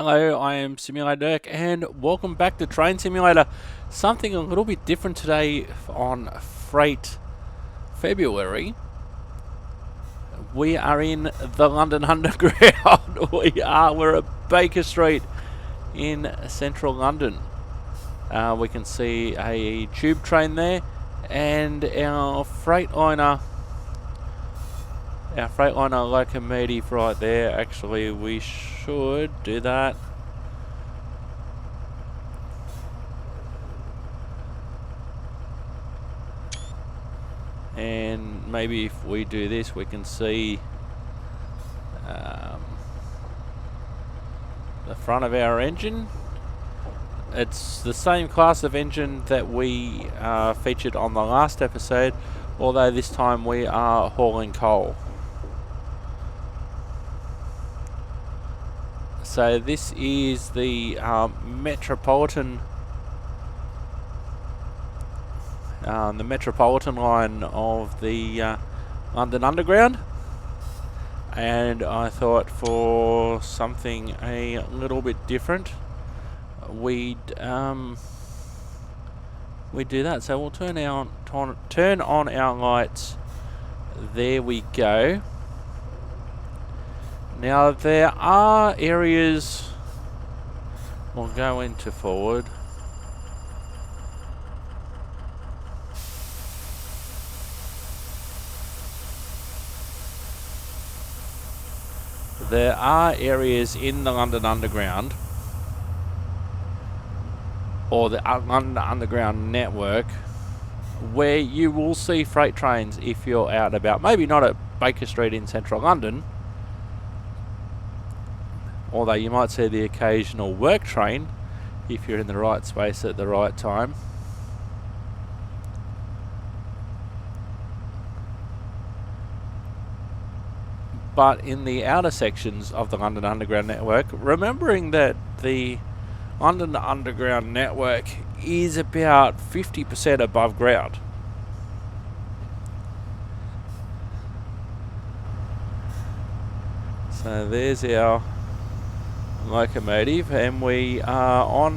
Hello, I am Simulator Dirk, and welcome back to Train Simulator. Something a little bit different today on Freight February. We are in the London Underground. We're at Baker Street in central London. We can see a tube train there, and our Freightliner locomotive right there. Actually, we should do that. And maybe if we do this, we can see the front of our engine. It's the same class of engine that we featured on the last episode, although this time we are hauling coal. So this is the Metropolitan line of the London Underground, and I thought for something a little bit different, we'd do that. So we'll turn on our lights. There we go. Now there are areas. We'll go into forward. There are areas in the London Underground, or the London Underground network, where you will see freight trains if you're out and about. Maybe not at Baker Street in central London, although you might see the occasional work train if you're in the right space at the right time. But in the outer sections of the London Underground network, remembering that the London Underground network is about 50% above ground. So there's our locomotive, and we are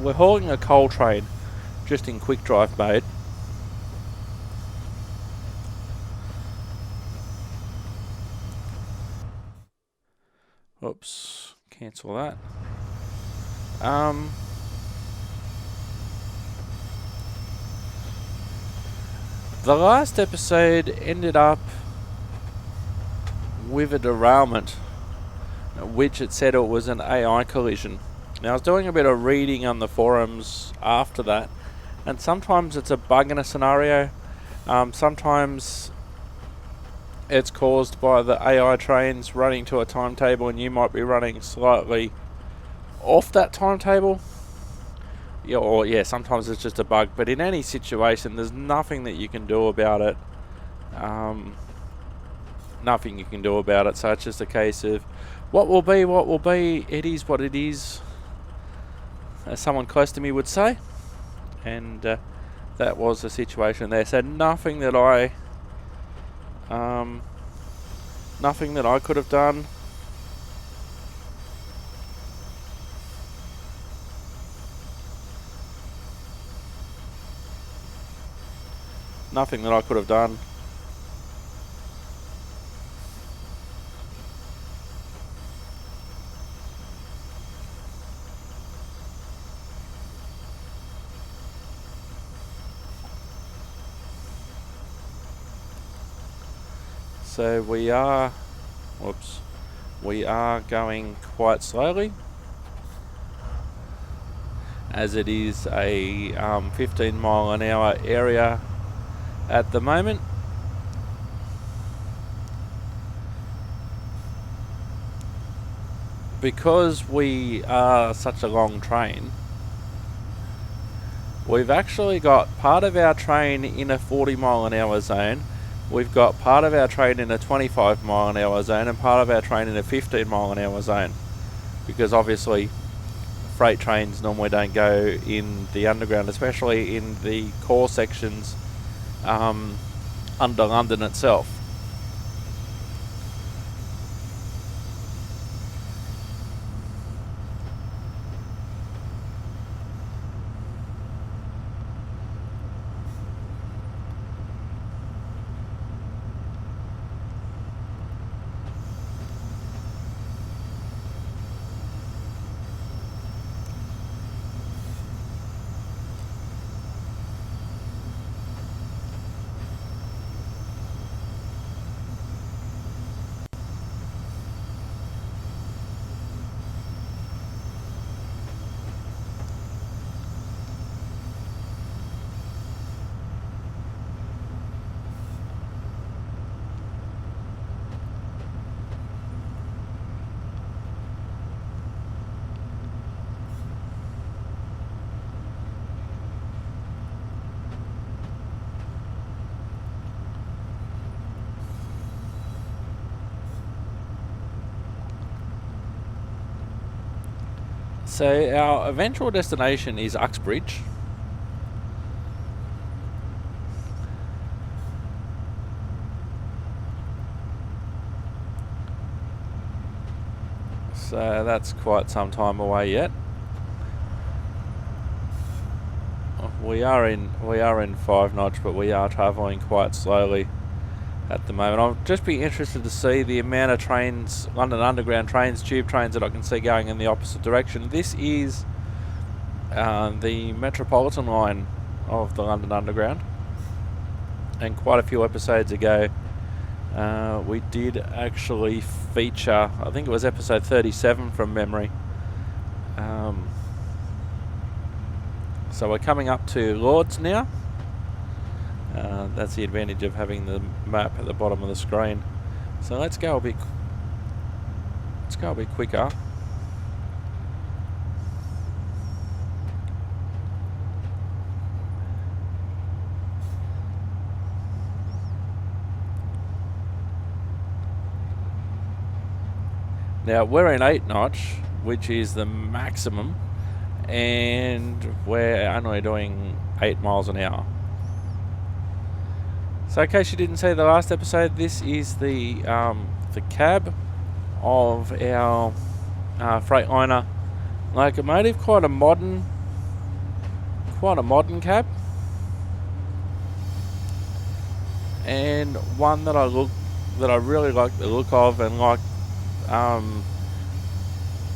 we're hauling a coal train just in quick drive mode. Oops, cancel that. The last episode ended up with a derailment, which it said it was an AI collision. Now, I was doing a bit of reading on the forums after that, and sometimes it's a bug in a scenario. Sometimes it's caused by the AI trains running to a timetable, and you might be running slightly off that timetable. Sometimes it's just a bug. But in any situation, there's nothing that you can do about it. Nothing you can do about it. So it's just a case of what will be, what will be. It is what it is, as someone close to me would say. And that was the situation there. So nothing that I could have done. Nothing that I could have done. So we are going quite slowly, as it is a 15 mile an hour area at the moment. Because we are such a long train, we've actually got part of our train in a 40 mile an hour zone. We've got part of our train in a 25 mile an hour zone and part of our train in a 15 mile an hour zone, because obviously freight trains normally don't go in the underground, especially in the core sections under London itself. So our eventual destination is Uxbridge. So that's quite some time away yet. We are in 5 notch, but we are travelling quite slowly at the moment. I'll just be interested to see the amount of trains, London Underground trains, tube trains that I can see going in the opposite direction. This is the Metropolitan line of the London Underground, and quite a few episodes ago we did actually feature, I think it was episode 37 from memory. So we're coming up to Lords now. That's the advantage of having the map at the bottom of the screen. So let's go a bit quicker. Now we're in 8 notch, which is the maximum, and we're only doing 8 miles an hour. So in case you didn't see the last episode, this is the cab of our Freightliner locomotive. Quite a modern cab, and one that I really like the look of, and like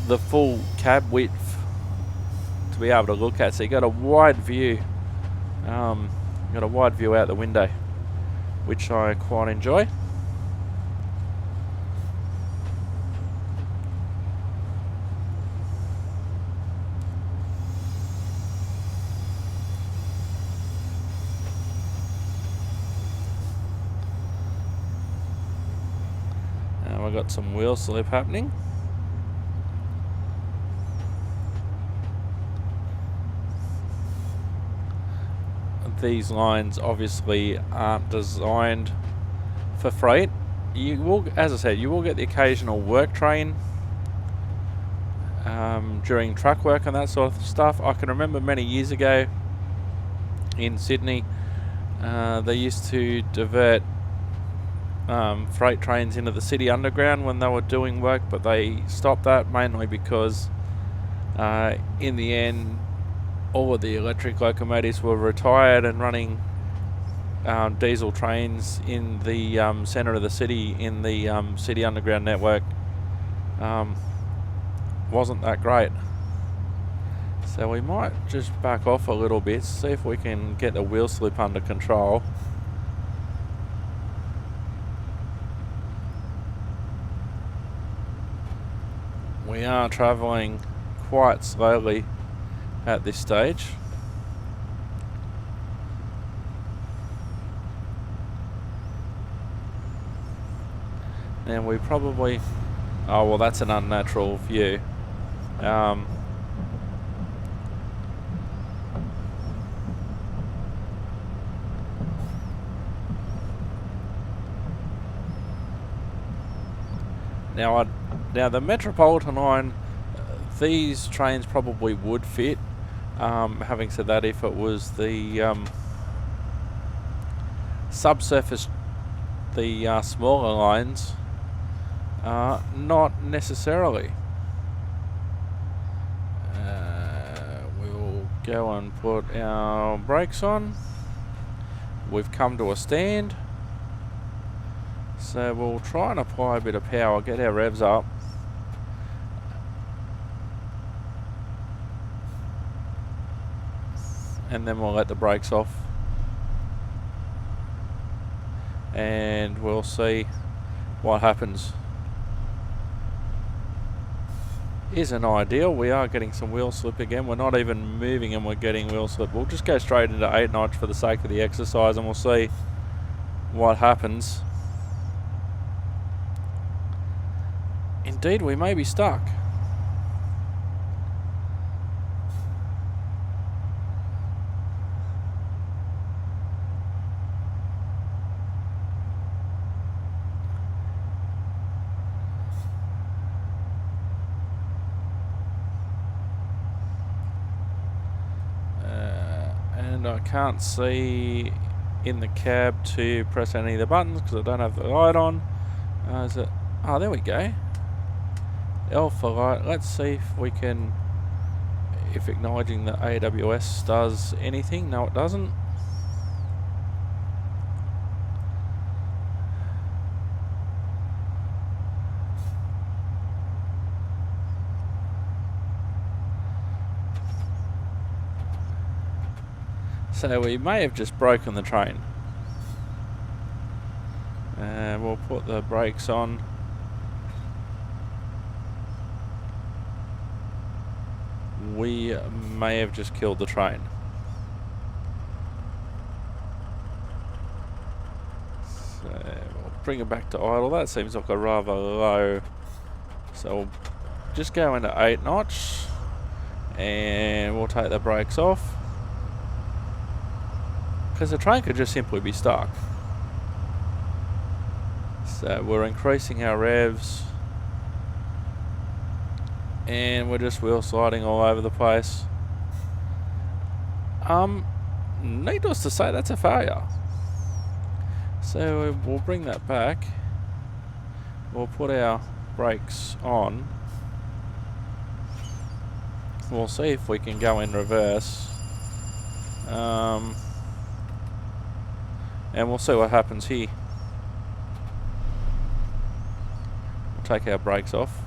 the full cab width to be able to look at. So you got a wide view, out the window, which I quite enjoy. And we've got some wheel slip happening. These lines obviously aren't designed for freight. You will, as I said, you will get the occasional work train during truck work and that sort of stuff. I can remember many years ago in Sydney, they used to divert freight trains into the city underground when they were doing work, but they stopped that mainly because in the end all of the electric locomotives were retired, and running diesel trains in the centre of the city in the city underground network wasn't that great. So we might just back off a little bit, see if we can get the wheel slip under control. We are travelling quite slowly at this stage. And we probably... oh, well, that's an unnatural view. Now the Metropolitan line, these trains probably would fit. Having said that, if it was the subsurface, the smaller lines, not necessarily. We'll go and put our brakes on. We've come to a stand, so we'll try and apply a bit of power, get our revs up. And then we'll let the brakes off, and we'll see what happens. Isn't ideal. We are getting some wheel slip again. We're not even moving and we're getting wheel slip. We'll just go straight into 8 notch for the sake of the exercise, and we'll see what happens. Indeed, we may be stuck. I can't see in the cab to press any of the buttons because I don't have the light on. Is it? Oh, there we go. L for light. Let's see if we can, if acknowledging the AWS does anything. No, it doesn't. So we may have just broken the train. And we'll put the brakes on. We may have just killed the train. So we'll bring it back to idle. That seems like a rather low. So we'll just go into 8 notch. And we'll take the brakes off. Because the train could just simply be stuck. So we're increasing our revs. And we're just wheel sliding all over the place. Needless to say, that's a failure. So we'll bring that back. We'll put our brakes on. We'll see if we can go in reverse. And we'll see what happens here. We'll take our brakes off.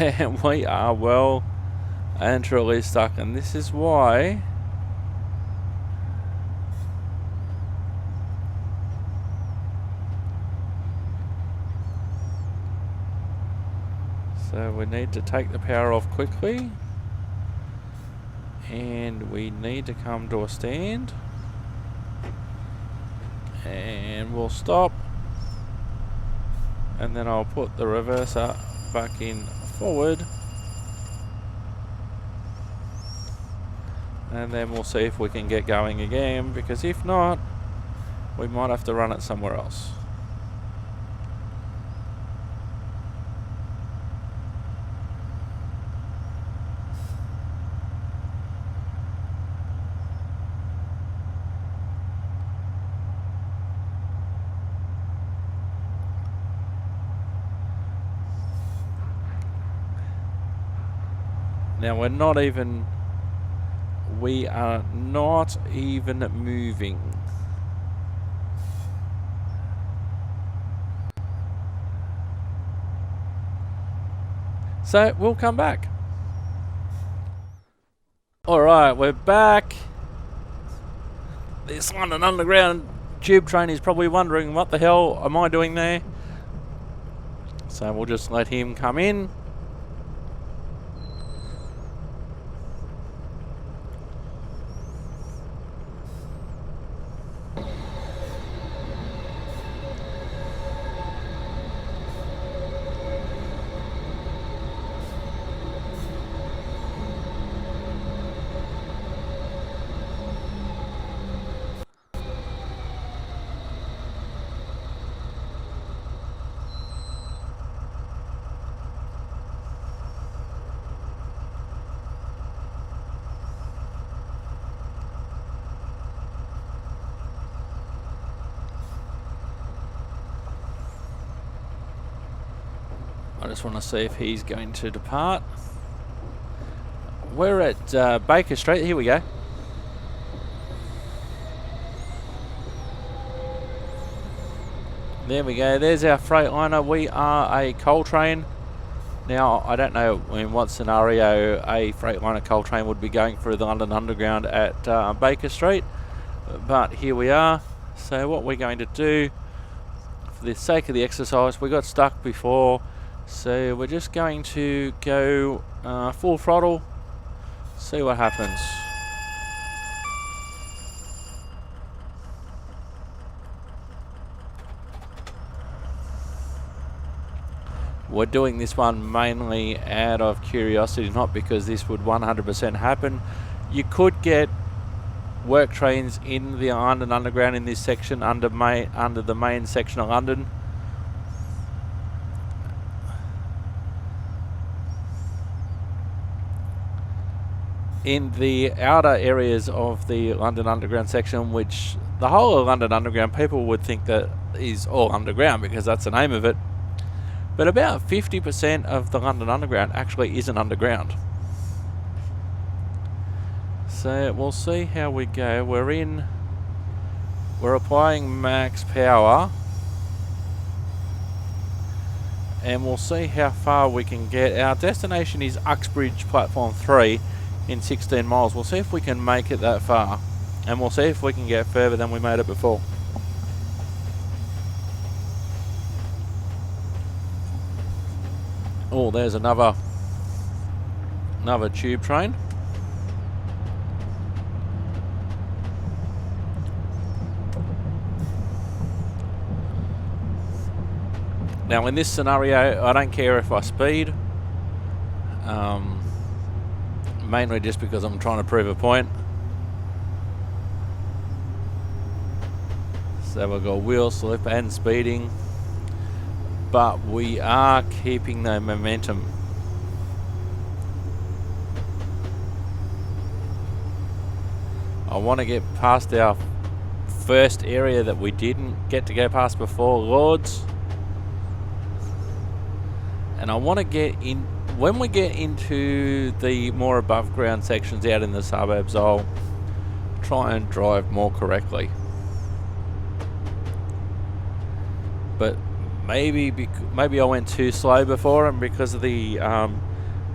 And we are well and truly stuck, and this is why so we need to take the power off quickly, and we need to come to a stand, and we'll stop, and then I'll put the reverser back in forward, and then we'll see if we can get going again, because if not, we might have to run it somewhere else. Now we are not even moving. So we'll come back. Alright, we're back. This London Underground tube train is probably wondering what the hell am I doing there. So we'll just let him come in. I just want to see if he's going to depart. We're at Baker Street. Here we go. There we go. There's our Freightliner. We are a coal train. Now, I don't know in what scenario a Freightliner coal train would be going through the London Underground at Baker Street. But here we are. So what we're going to do, for the sake of the exercise, we got stuck before. So we're just going to go full throttle, see what happens. We're doing this one mainly out of curiosity, not because this would 100% happen. You could get work trains in the London Underground in this section under the main section of London. In the outer areas of the London Underground section, which the whole of London Underground, people would think that is all underground because that's the name of it. But about 50% of the London Underground actually isn't underground. So we'll see how we go. We're applying max power, and we'll see how far we can get. Our destination is Uxbridge platform 3 in 16 miles. We'll see if we can make it that far, and we'll see if we can get further than we made it before. Oh, there's another tube train. Now in this scenario, I don't care if I speed, mainly just because I'm trying to prove a point. So we've got wheel slip and speeding, but we are keeping the momentum. I want to get past our first area that we didn't get to go past before, Lords. And I want to get in, when we get into the more above ground sections out in the suburbs, I'll try and drive more correctly. But maybe I went too slow before, and because of the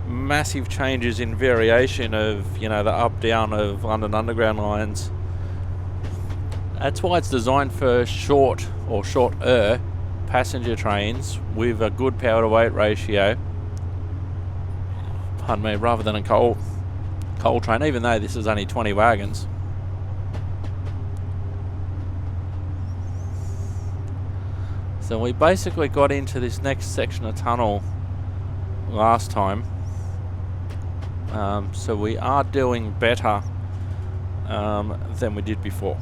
massive changes in variation of, you know, the up down of London Underground lines. That's why it's designed for shorter passenger trains with a good power to weight ratio. Pardon me, rather than a coal train, even though this is only 20 wagons. So we basically got into this next section of tunnel last time. So we are doing better than we did before.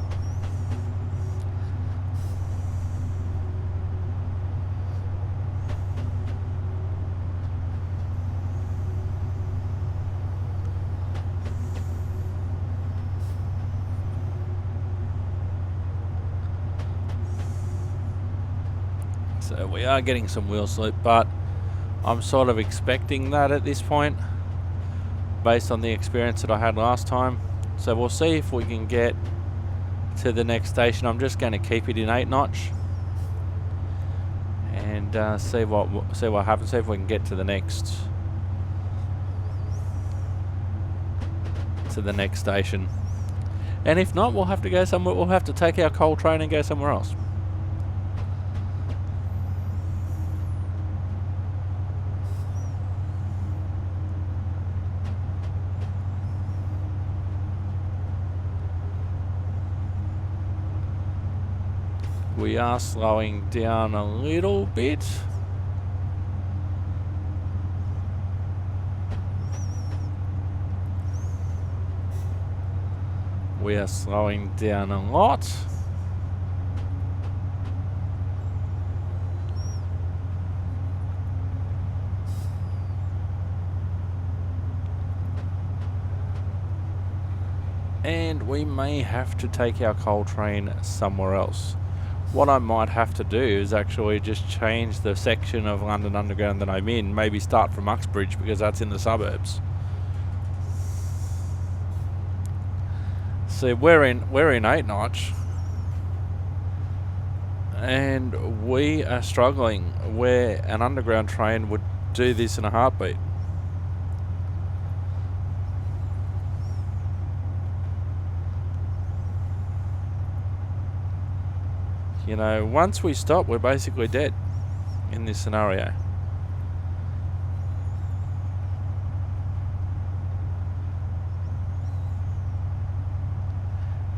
So we are getting some wheel slip, but I'm sort of expecting that at this point based on the experience that I had last time. So we'll see if we can get to the next station. I'm just going to keep it in 8 notch and see what happens, see if we can get to the next station. And if not, we'll have to go somewhere. We'll have to take our coal train and go somewhere else. We are slowing down a little bit. We are slowing down a lot. And we may have to take our coal train somewhere else. What I might have to do is actually just change the section of London Underground that I'm in. Maybe start from Uxbridge because that's in the suburbs. See, we're in 8 notch, and we are struggling where an underground train would do this in a heartbeat. You know, once we stop, we're basically dead in this scenario.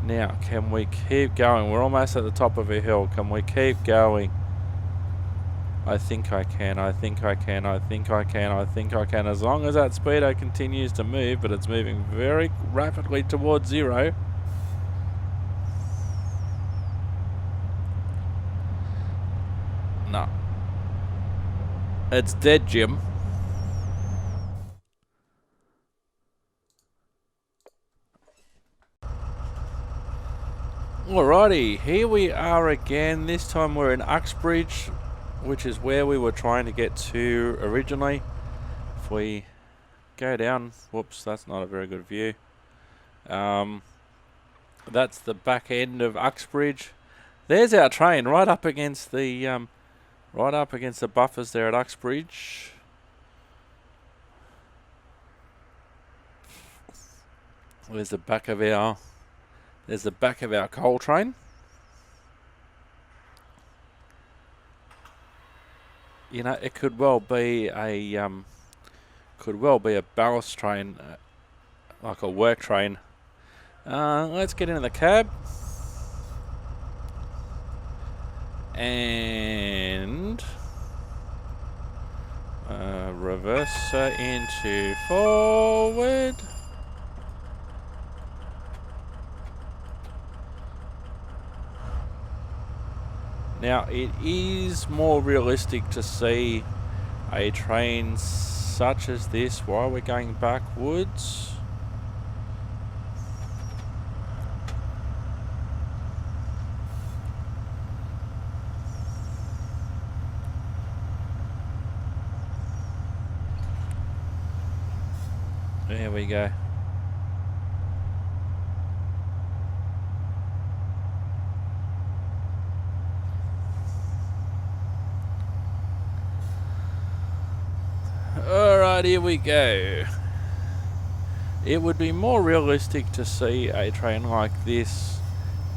Now, can we keep going? We're almost at the top of a hill. Can we keep going? I think I can, I think I can, I think I can, I think I can. As long as that speedo continues to move, but it's moving very rapidly towards zero. No. It's dead, Jim. Alrighty, here we are again. This time we're in Uxbridge, which is where we were trying to get to originally. If we go down, whoops, that's not a very good view. That's the back end of Uxbridge. There's our train right up against the buffers there at Uxbridge. There's the back of our coal train. You know, it could well be a ballast train, like a work train. Let's get into the cab and reverse into forward. Now, it is more realistic to see a train such as this while we're going backwards. There we go. Alright, here we go. It would be more realistic to see a train like this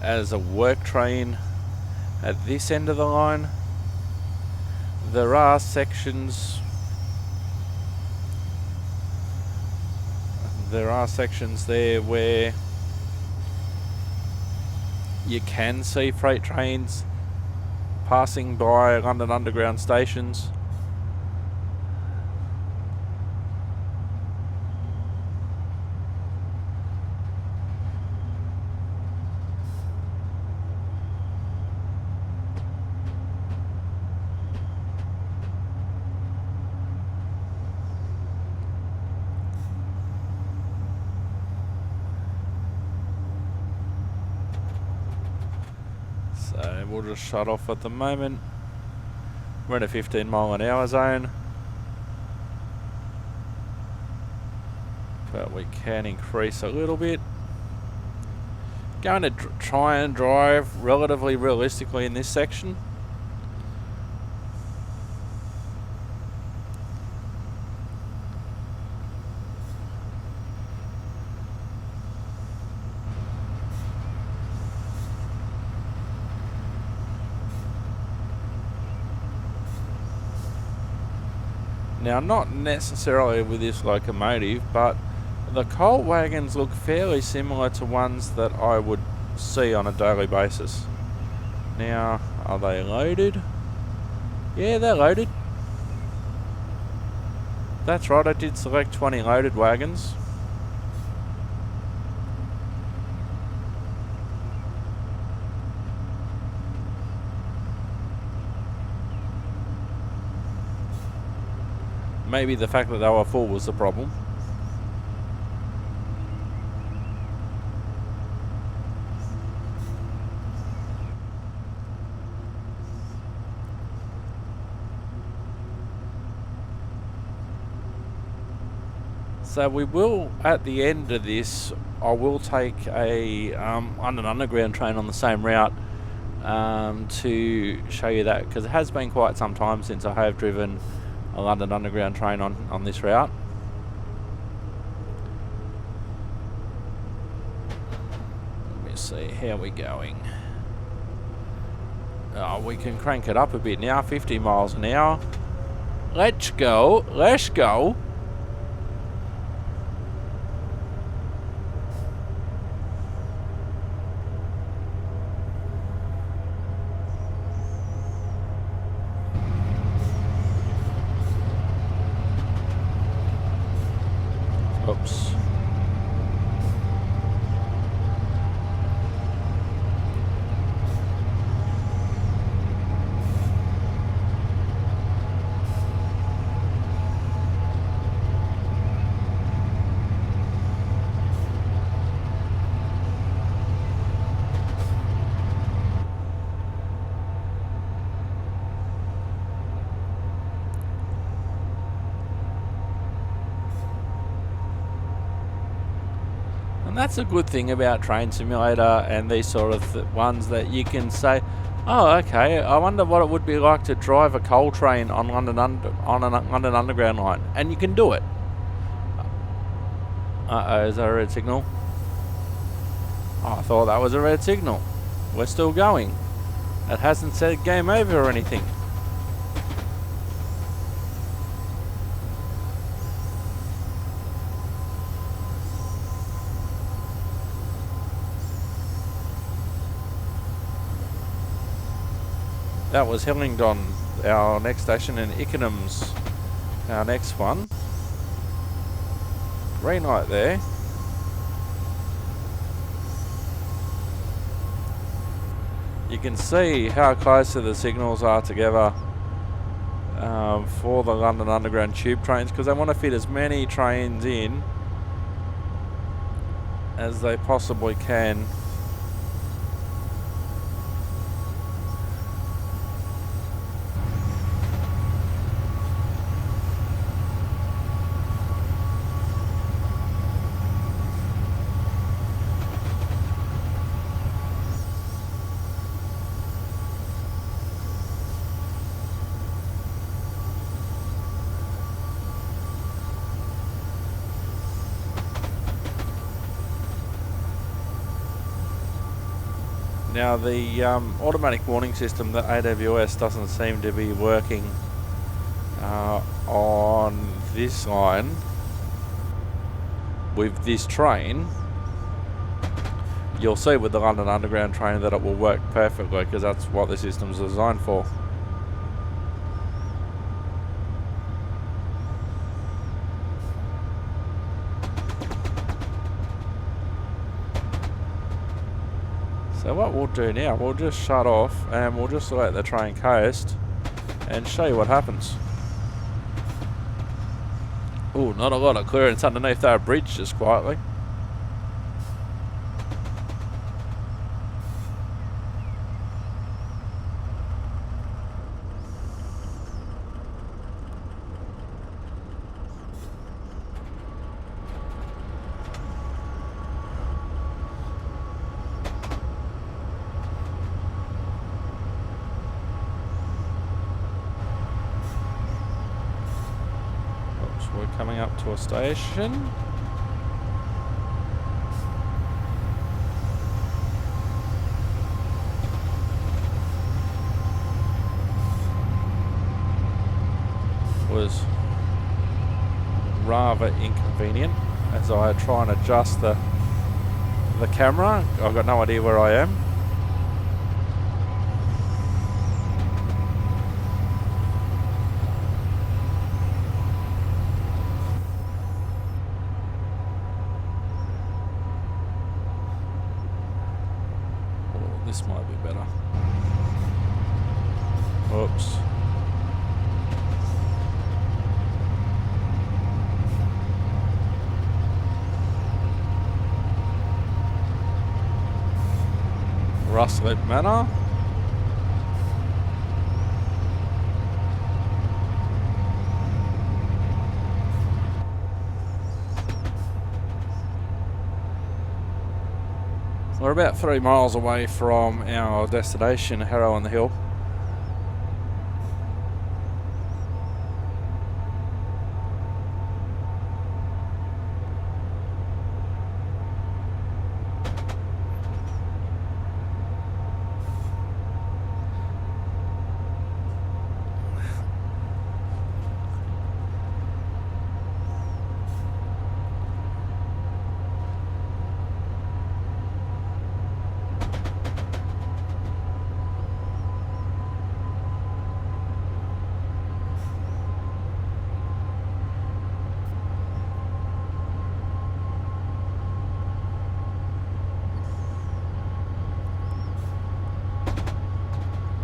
as a work train at this end of the line. There are sections there where you can see freight trains passing by London Underground stations. So we'll just shut off at the moment. We're in a 15 mile an hour zone, but we can increase a little bit. Going to try and drive relatively realistically in this section. Now, not necessarily with this locomotive, but the coal wagons look fairly similar to ones that I would see on a daily basis. Now, are they loaded? Yeah, they're loaded. That's right, I did select 20 loaded wagons. Maybe the fact that they were full was the problem. So we will, at the end of this, I will take a London Underground train on the same route to show you that, because it has been quite some time since I have driven a London Underground train on this route. Let me see, how are we going? Oh, we can crank it up a bit now, 50 miles an hour. Let's go, let's go. And that's a good thing about Train Simulator and these sort of ones, that you can say, oh, okay, I wonder what it would be like to drive a coal train on a London Underground line. And you can do it. Uh-oh, is that a red signal? Oh, I thought that was a red signal. We're still going. It hasn't said game over or anything. That was Hillingdon, our next station, and Ickenham's our next one. Green light there. You can see how close the signals are together for the London Underground tube trains, because they want to fit as many trains in as they possibly can. Now the automatic warning system, the AWS, doesn't seem to be working on this line with this train. You'll see with the London Underground train that it will work perfectly, because that's what the system's designed for. So what we'll do now, we'll just shut off and we'll just let the train coast and show you what happens. Oh, not a lot of clearance underneath our bridge, just quietly. We're coming up to a station. Was rather inconvenient as I try and adjust the camera. I've got no idea where I am. This might be better. Oops. Russellip Manor. We're about 3 miles away from our destination, Harrow on the Hill.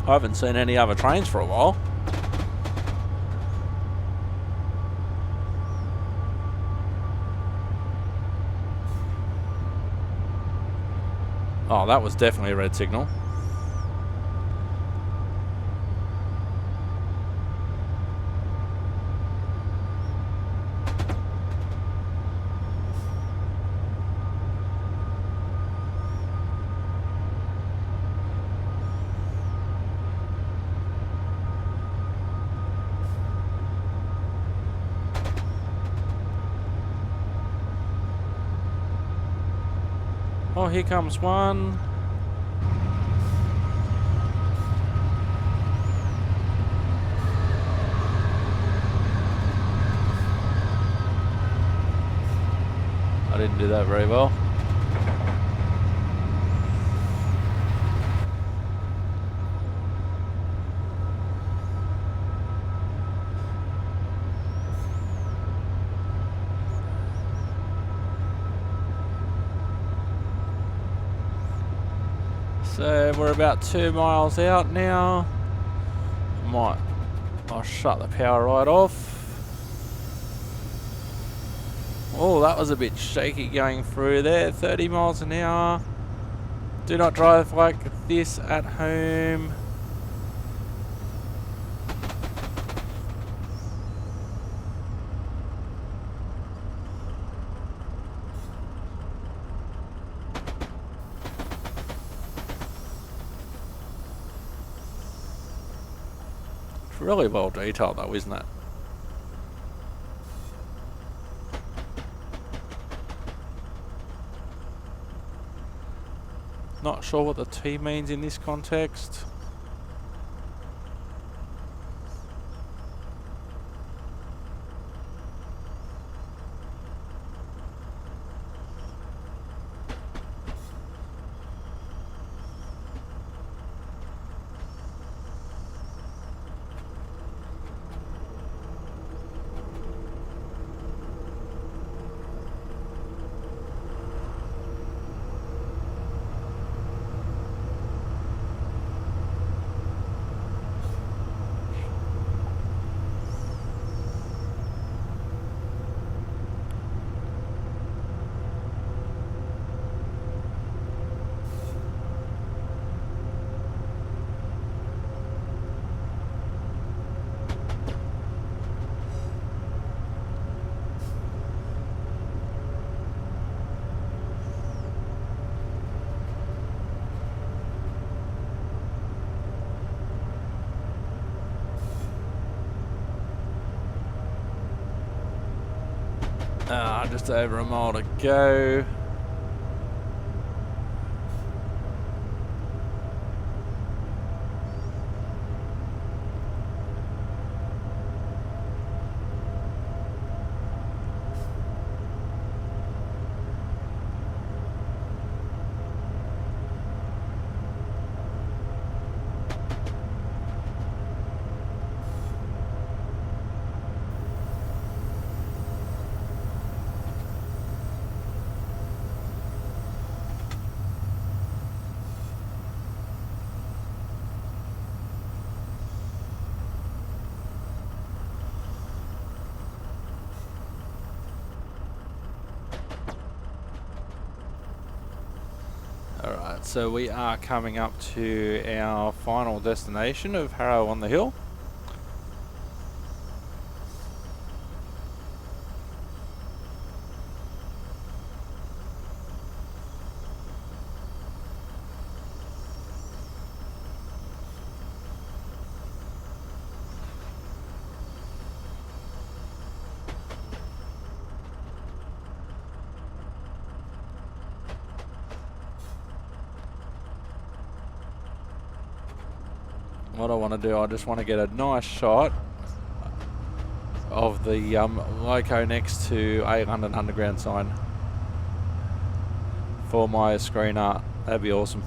I haven't seen any other trains for a while. Oh, that was definitely a red signal. Oh, here comes one. I didn't do that very well. So we're about 2 miles out now. I'll shut the power right off. Oh, that was a bit shaky going through there. 30 miles an hour. Do not drive like this at home. It's really well detailed though, isn't it? Not sure what the T means in this context. Just over a mile to go. Alright, so we are coming up to our final destination of Harrow on the Hill. What I want to do, I just want to get a nice shot of the loco next to a London Underground sign for my screen art. That'd be awesome.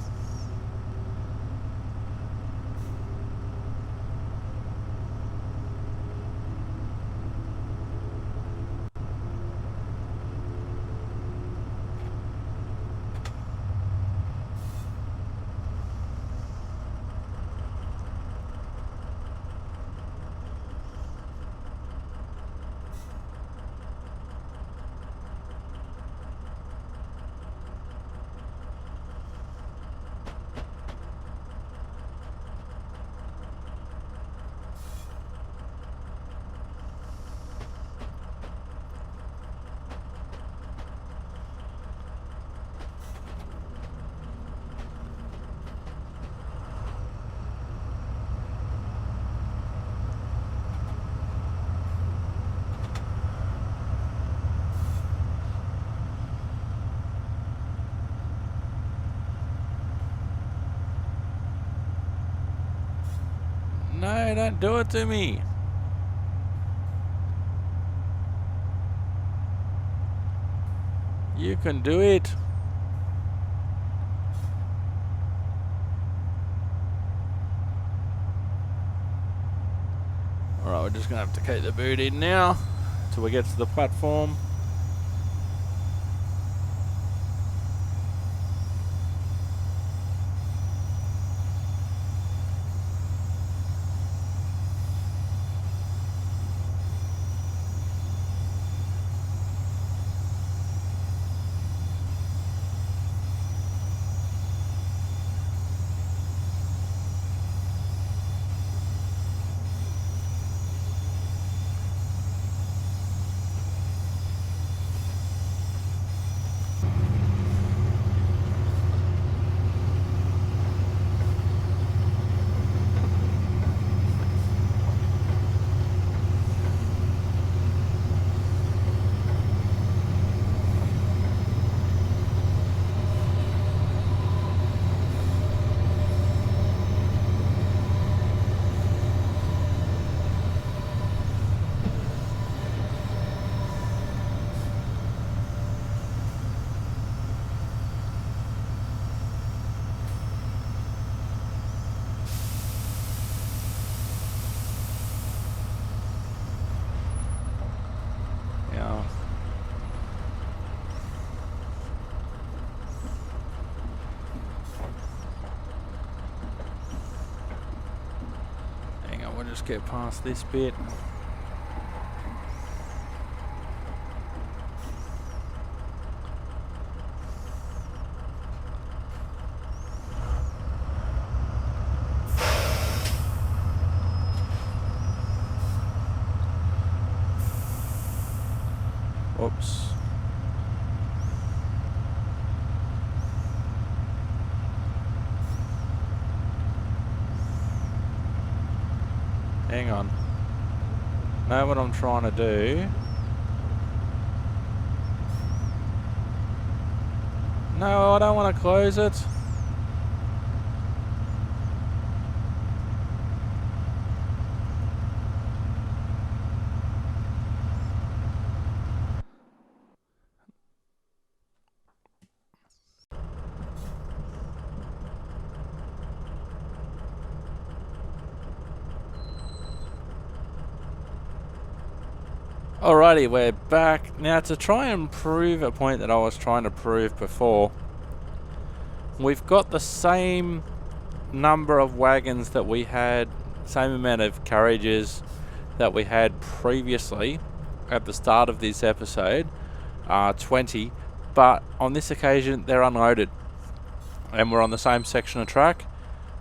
No, don't do it to me. You can do it. Alright, we're just going to have to keep the boot in now till we get to the platform. Just get past this bit. Oops. Hang on. Know what I'm trying to do? No, I don't want to close it. Alrighty, we're back. Now, to try and prove a point that I was trying to prove before, we've got the same number of wagons that we had, same amount of carriages that we had previously at the start of this episode, 20, but on this occasion they're unloaded and we're on the same section of track.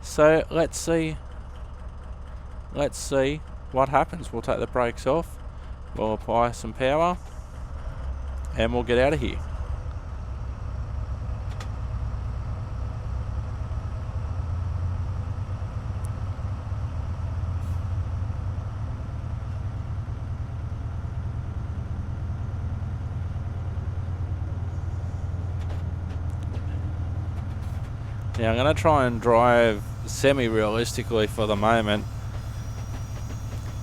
So let's see what happens. We'll take the brakes off. We'll apply some power and we'll get out of here. Now I'm going to try and drive semi-realistically for the moment.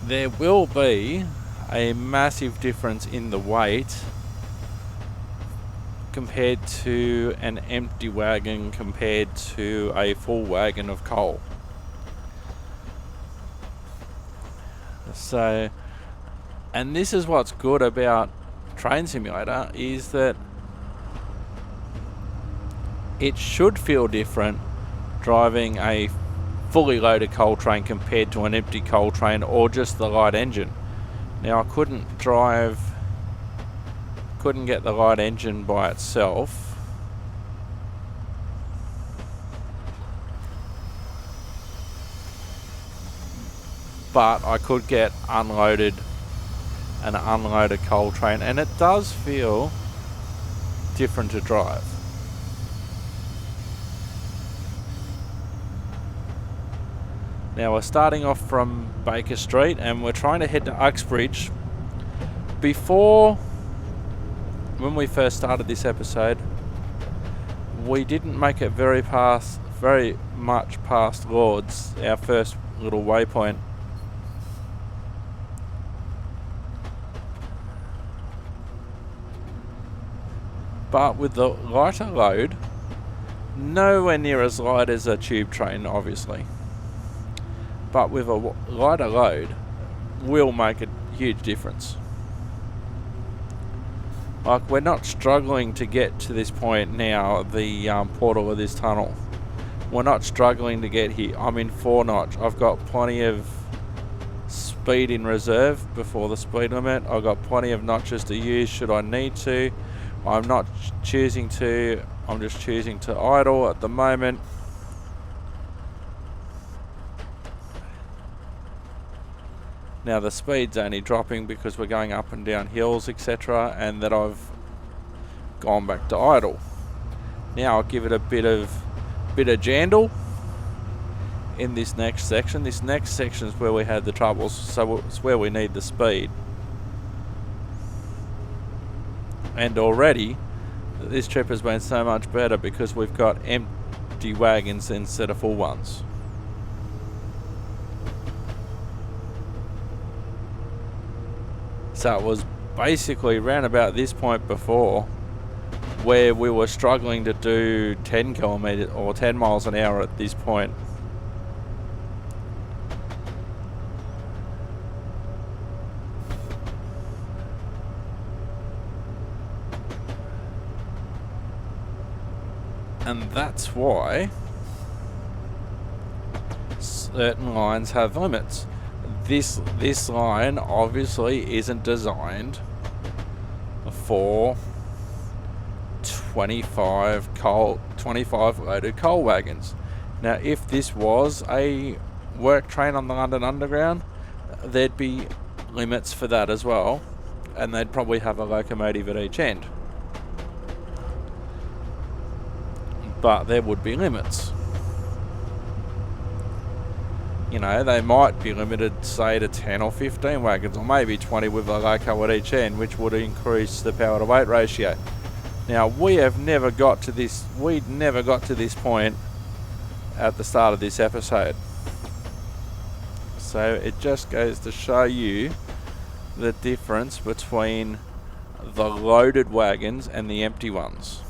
There will be a massive difference in the weight compared to an empty wagon compared to a full wagon of coal. So, and this is what's good about Train Simulator, is that it should feel different driving a fully loaded coal train compared to an empty coal train or just the light engine. Now I couldn't get the light engine by itself, but I could get an unloaded coal train, and it does feel different to drive. Now we're starting off from Baker Street and we're trying to head to Uxbridge. Before, when we first started this episode, we didn't make it very much past Lords, our first little waypoint. But with the lighter load, nowhere near as light as a tube train, obviously. But with a lighter load, will make a huge difference. Like, we're not struggling to get to this point now, the portal of this tunnel. We're not struggling to get here. I'm in 4 notch. I've got plenty of speed in reserve before the speed limit. I've got plenty of notches to use should I need to. I'm not choosing to. I'm just choosing to idle at the moment. Now the speed's only dropping because we're going up and down hills, etc., and that I've gone back to idle. Now I'll give it a bit of jandle in this next section. This next section is where we had the troubles, so it's where we need the speed. And already this trip has been so much better because we've got empty wagons instead of full ones. So it was basically round about this point before where we were struggling to do 10 kilometers or 10 miles an hour at this point. And that's why certain lines have limits. This line obviously isn't designed for 25 loaded coal wagons. Now, if this was a work train on the London Underground, there'd be limits for that as well, and they'd probably have a locomotive at each end. But there would be limits. You know, they might be limited, say, to 10 or 15 wagons, or maybe 20 with a loco at each end, which would increase the power to weight ratio. Now, we'd never got to this point at the start of this episode. So it just goes to show you the difference between the loaded wagons and the empty ones.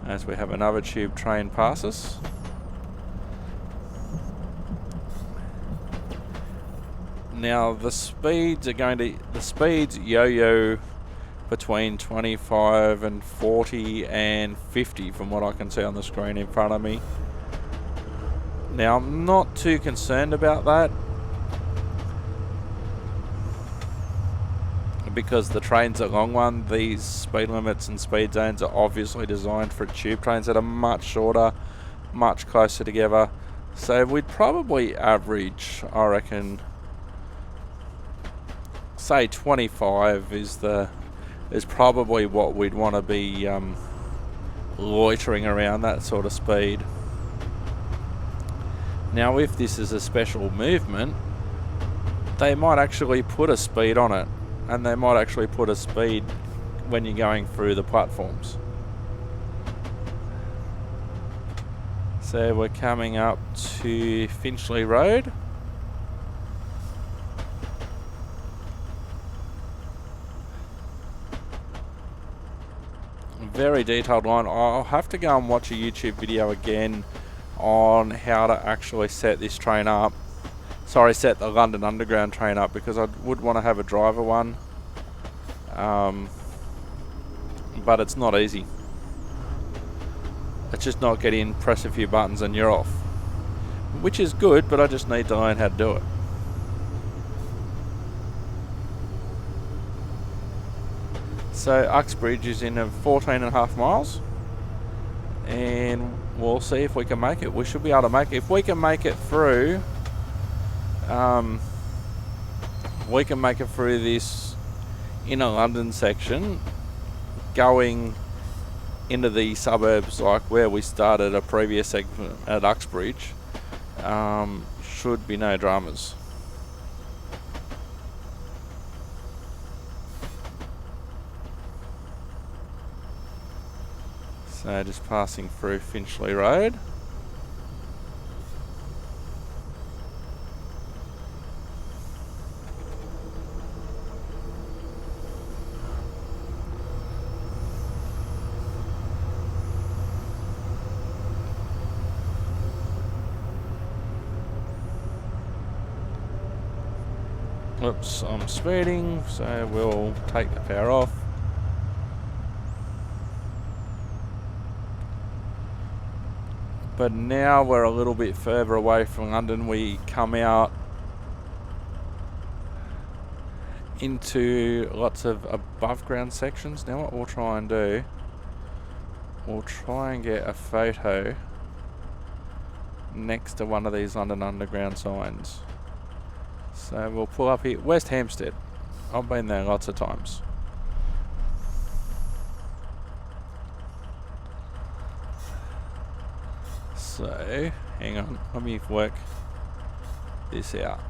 As we have another tube train pass us. Now the speeds yo-yo between 25 and 40 and 50 from what I can see on the screen in front of me. Now I'm not too concerned about that because the train's a long one. These speed limits and speed zones are obviously designed for tube trains that are much shorter, much closer together. So we'd probably average, I reckon, say 25 is probably what we'd want to be loitering around, that sort of speed. Now if this is a special movement, they might actually put a speed on it, and they might actually put a speed when you're going through the platforms. So we're coming up to Finchley Road. Very detailed line. I'll have to go and watch a YouTube video again on how to actually set this train up. Sorry, set the London Underground train up, because I would want to have a driver one. But it's not easy. It's just not get in, press a few buttons and you're off. Which is good, but I just need to learn how to do it. So Uxbridge is in 14.5 miles, and we'll see if we can make it. We should be able to make it. If we can make it through, this inner London section, going into the suburbs like where we started a previous segment at Uxbridge, should be no dramas. So just passing through Finchley Road. Oops, I'm speeding, so we'll take the power off. But now we're a little bit further away from London. We come out into lots of above ground sections. Now what we'll try and do, we'll try and get a photo next to one of these London Underground signs. So we'll pull up here, West Hampstead. I've been there lots of times. So, hang on, let me work this out.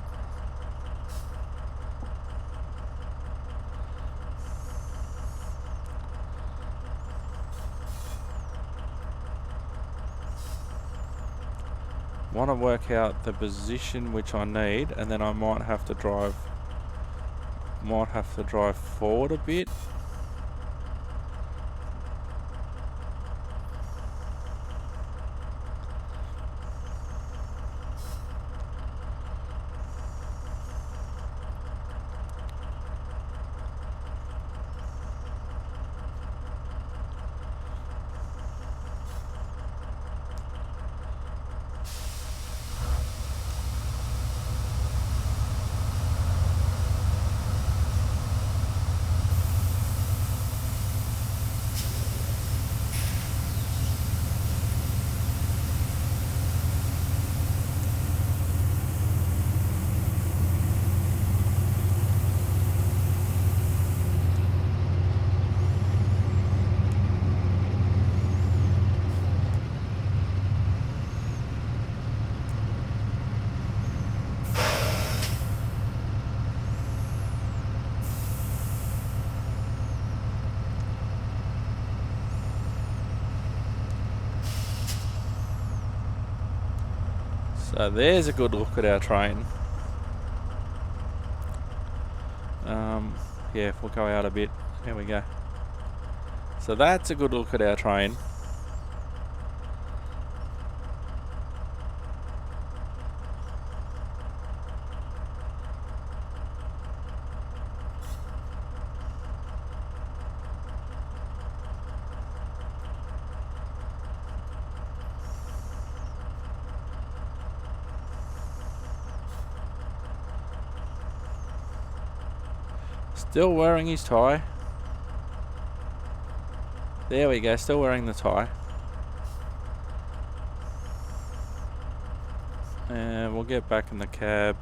Want to work out the position which I need, and then I might have to drive forward a bit. So there's a good look at our train. Yeah, we'll go out a bit. There we go. So that's a good look at our train. Still wearing his tie. There we go, still wearing the tie. And we'll get back in the cab.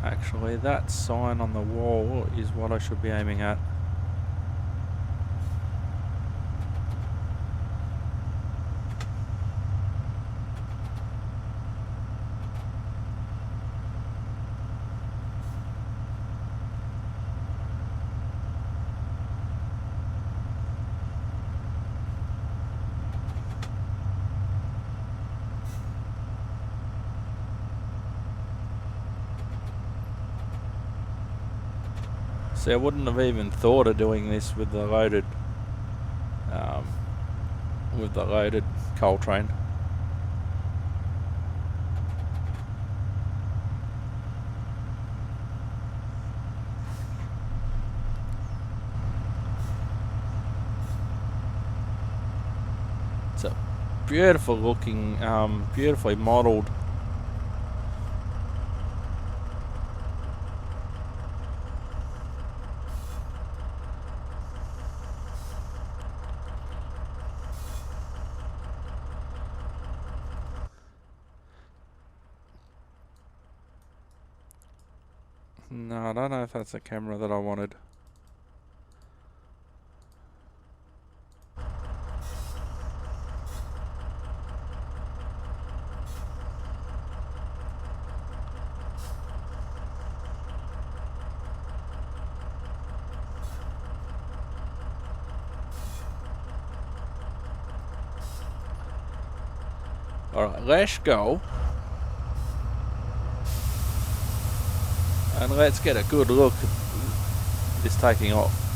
Actually, that sign on the wall is what I should be aiming at. See, I wouldn't have even thought of doing this with the loaded coal train. It's a beautiful looking, beautifully modelled . No, I don't know if that's the camera that I wanted. Alright, let's go. And let's get a good look at this taking off.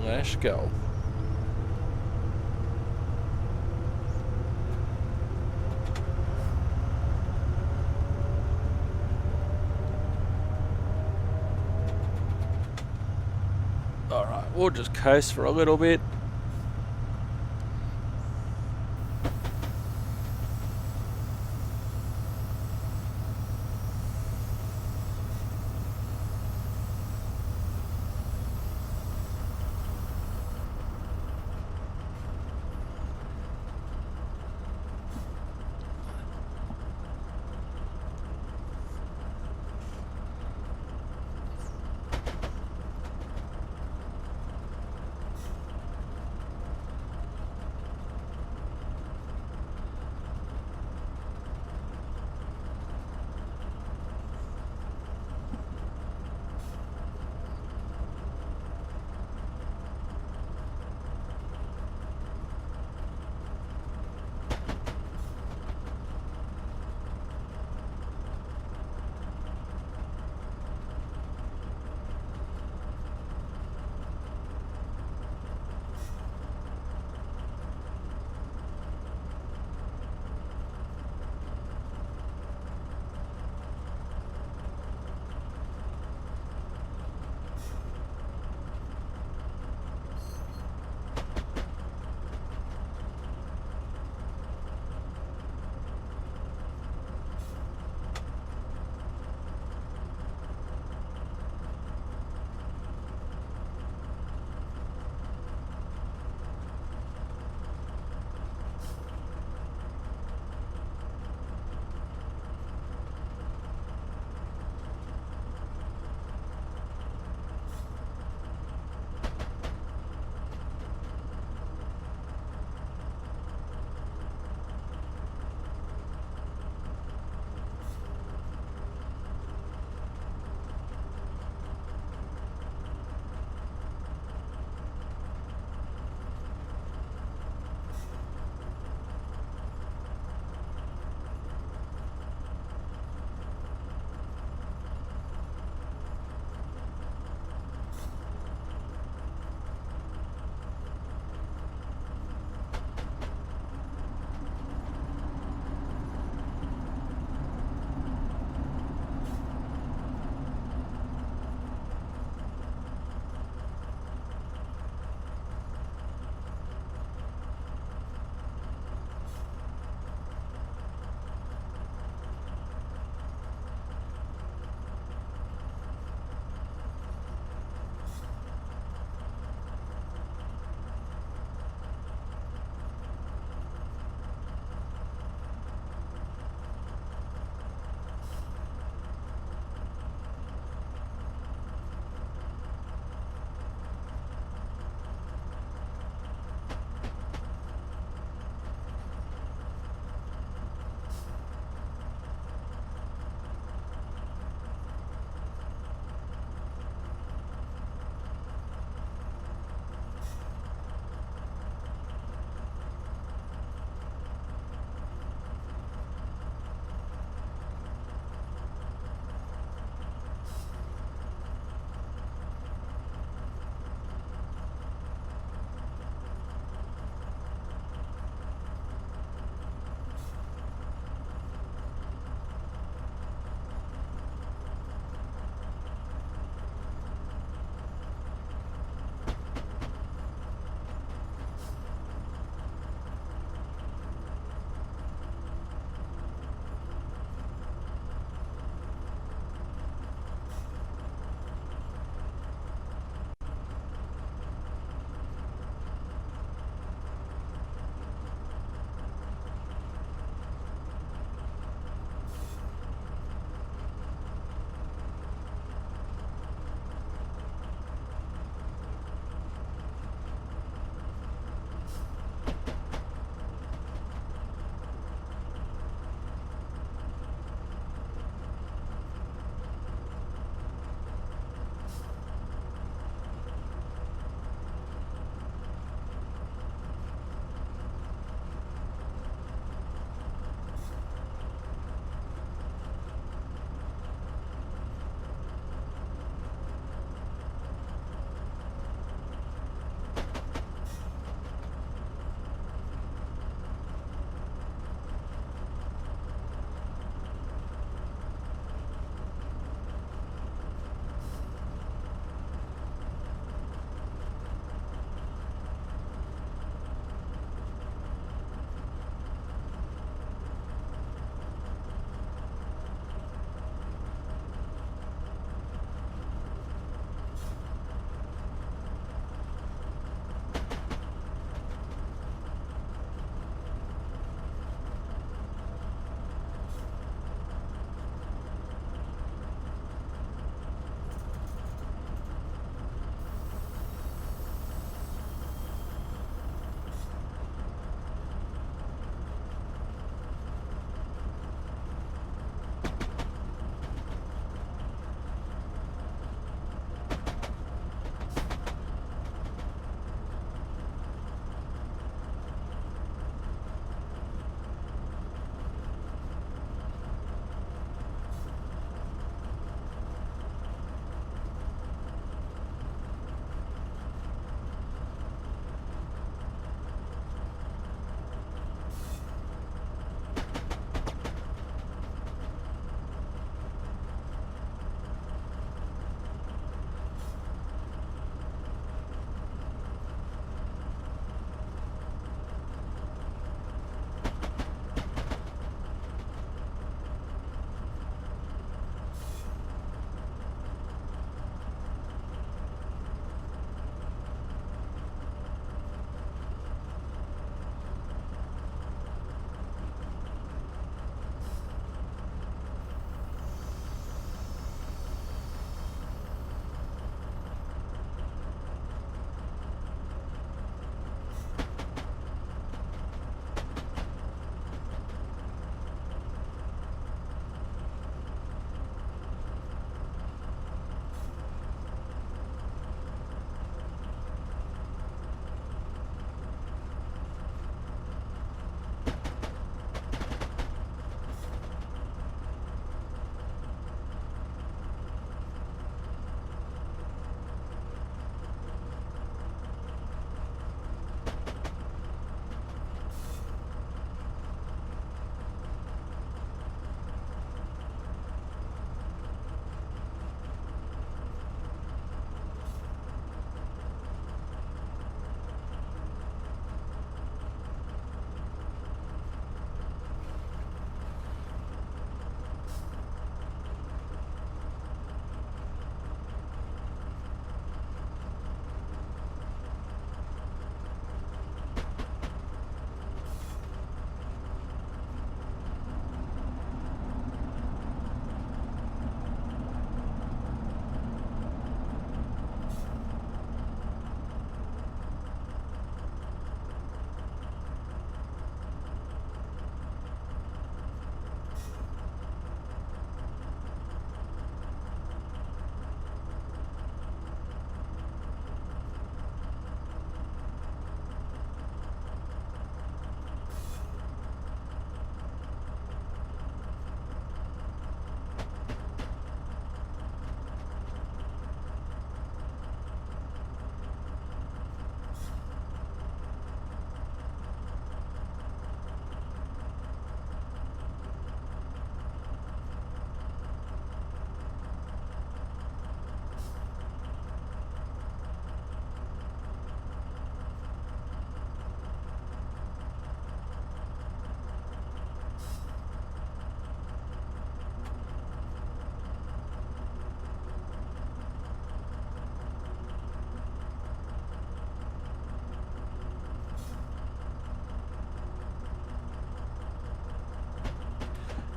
Let's go. Alright, we'll just coast for a little bit.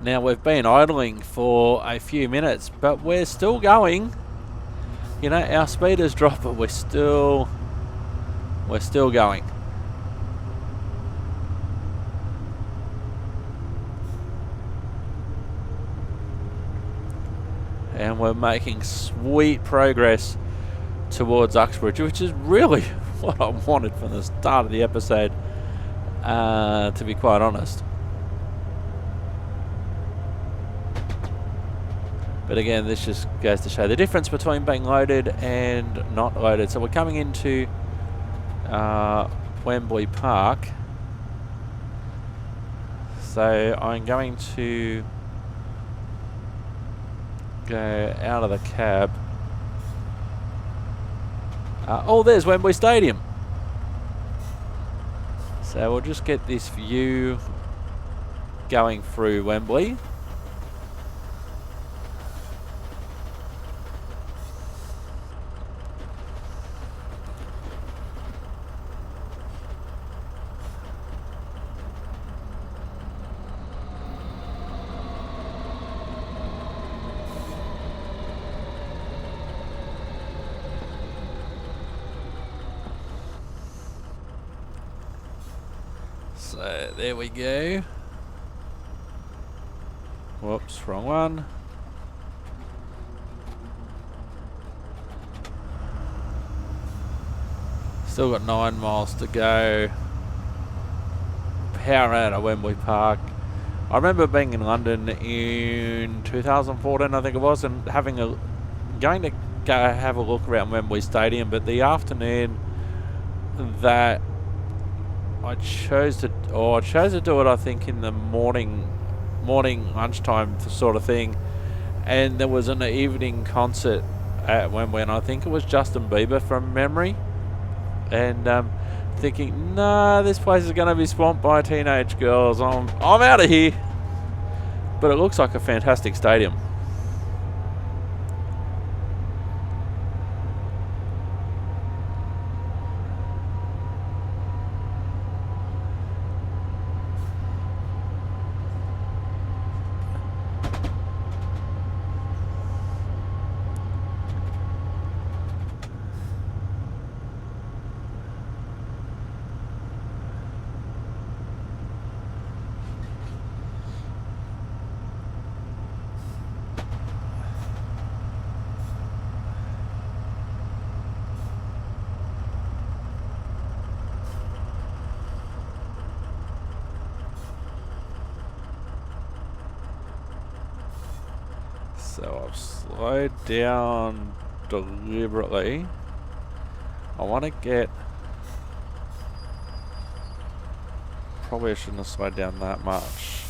Now we've been idling for a few minutes, but we're still going. You know, our speed has dropped, but we're still going. And we're making sweet progress towards Uxbridge, which is really what I wanted from the start of the episode, to be quite honest. But again, this just goes to show the difference between being loaded and not loaded. So we're coming into Wembley Park. So I'm going to go out of the cab. Oh, there's Wembley Stadium. So we'll just get this view going through Wembley. So there we go. Whoops, wrong one. Still got 9 miles to go. Power out of Wembley Park. I remember being in London in 2014, I think it was, and going to go have a look around Wembley Stadium, but the afternoon that I chose to do it, I think, in the morning lunchtime sort of thing, and there was an evening concert at Wembley, and I think it was Justin Bieber from memory, and thinking, nah, this place is going to be swamped by teenage girls. I'm out of here. But it looks like a fantastic stadium. So I've slowed down deliberately. I want to get... Probably I shouldn't have slowed down that much.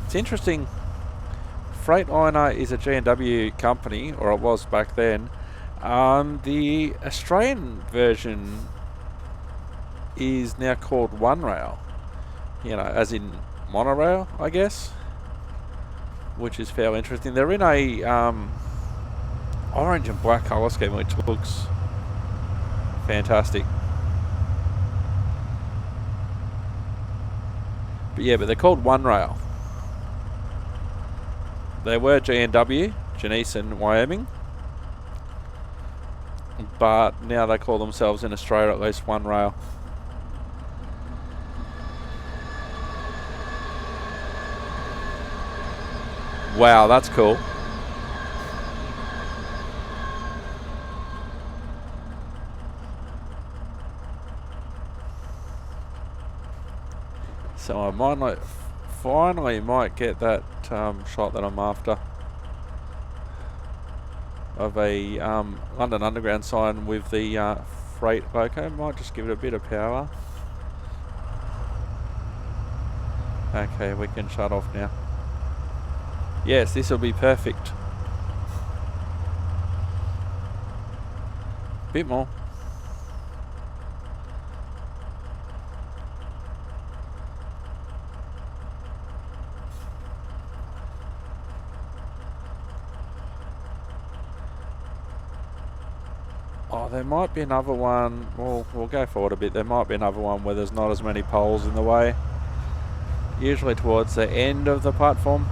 It's interesting. Freightliner is a G&W company, or it was back then. The Australian version is now called One Rail, you know, as in monorail, I guess, which is fairly interesting. They're in a orange and black colour scheme, which looks fantastic. But yeah, but they're called One Rail. They were G&W, Geneson, Wyoming, but now they call themselves in Australia at least One Rail. Wow, that's cool. So I might finally get that shot that I'm after of a London Underground sign with the freight loco. Might just give it a bit of power. Okay, we can shut off now. Yes, this will be perfect. Bit more. Oh, there might be another one. Well, we'll go forward a bit. There might be another one where there's not as many poles in the way. Usually towards the end of the platform.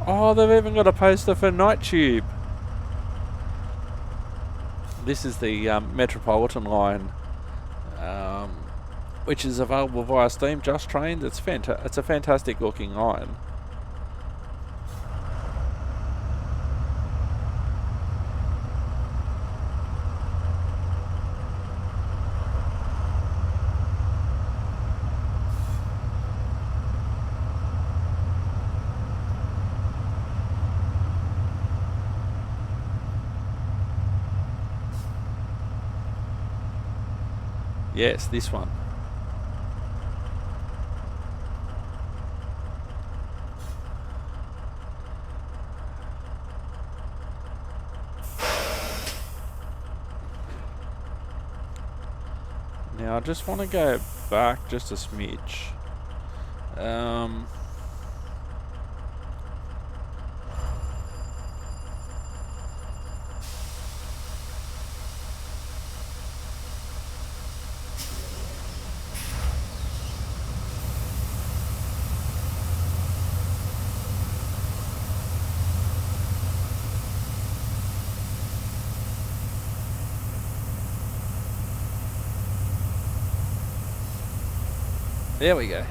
Oh, they've even got a poster for Night Tube. This is the Metropolitan line, which is available via Steam, Just Trains. It's a fantastic looking line. Yes, this one. Now I just want to go back just a smidge. There we go.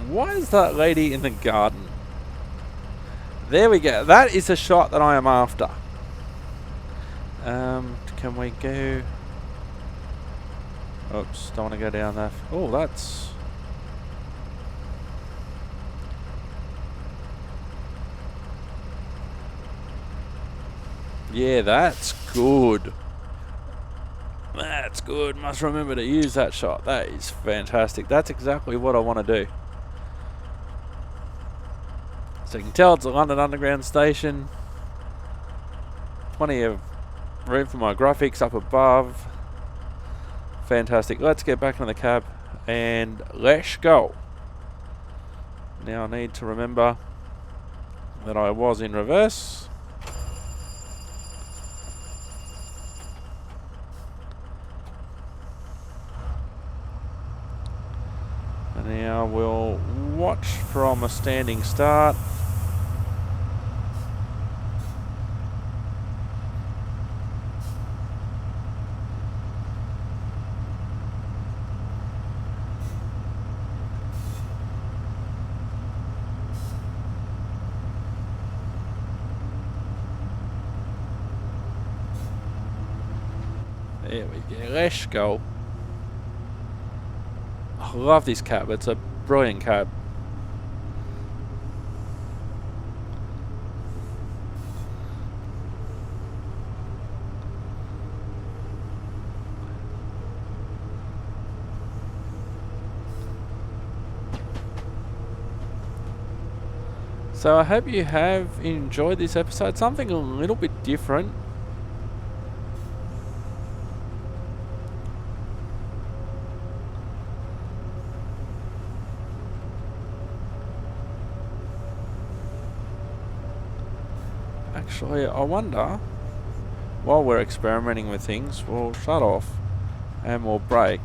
Why is that lady in the garden? There we go. That is a shot that I am after. Can we go... Oops, don't want to go down there. Oh, that's... Yeah, that's good. That's good. Must remember to use that shot. That is fantastic. That's exactly what I want to do. So you can tell it's a London Underground station. Plenty of room for my graphics up above. Fantastic. Let's get back in the cab and let's go. Now I need to remember that I was in reverse. And now we'll watch from a standing start. There we go. Let's go. I love this cab. It's a brilliant cab. So I hope you have enjoyed this episode. Something a little bit different. Actually, I wonder, while we're experimenting with things, we'll shut off and we'll brake.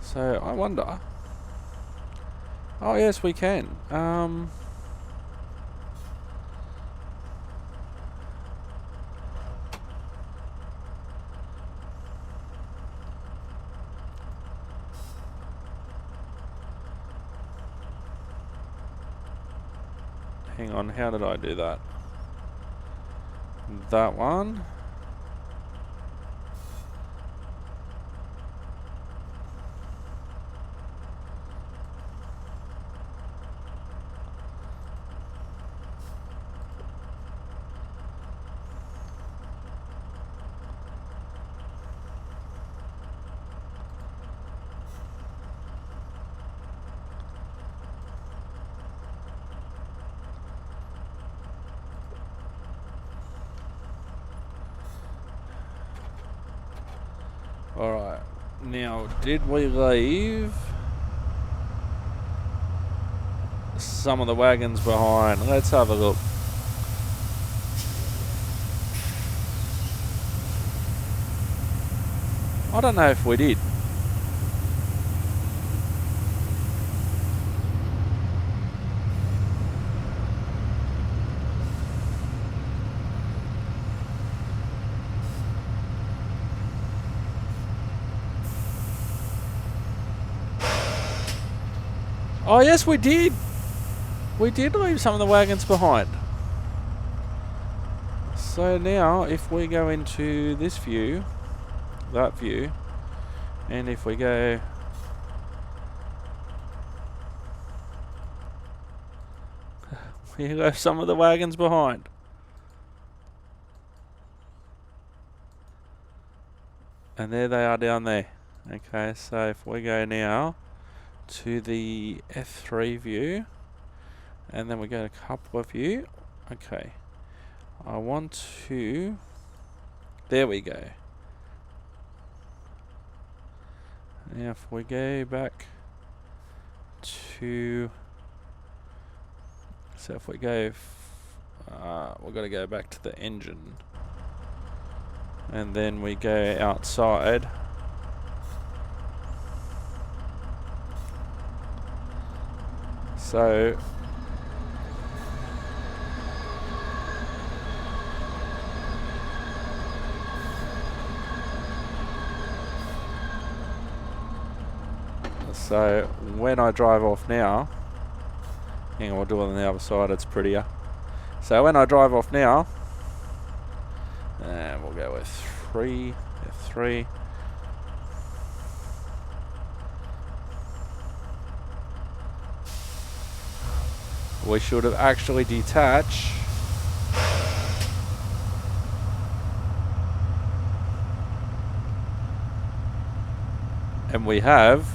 So I wonder. Oh yes, we can. Hang on, how did I do that? That one. Now, did we leave some of the wagons behind? Let's have a look. I don't know if we did. Oh yes, we did. We did leave some of the wagons behind. So now, if we go into this view, that view, and if we go we left some of the wagons behind. And there they are down there. Okay, so if we go now to the F3 view, and then we go to a couple of view. Okay, I want to, there we go. Now if we go back to, so if we go, we've got to go back to the engine, and then we go outside. So when I drive off now, hang on, we'll do it on the other side, it's prettier. So when I drive off now, and we'll go with F3. We should have actually detached. And we have.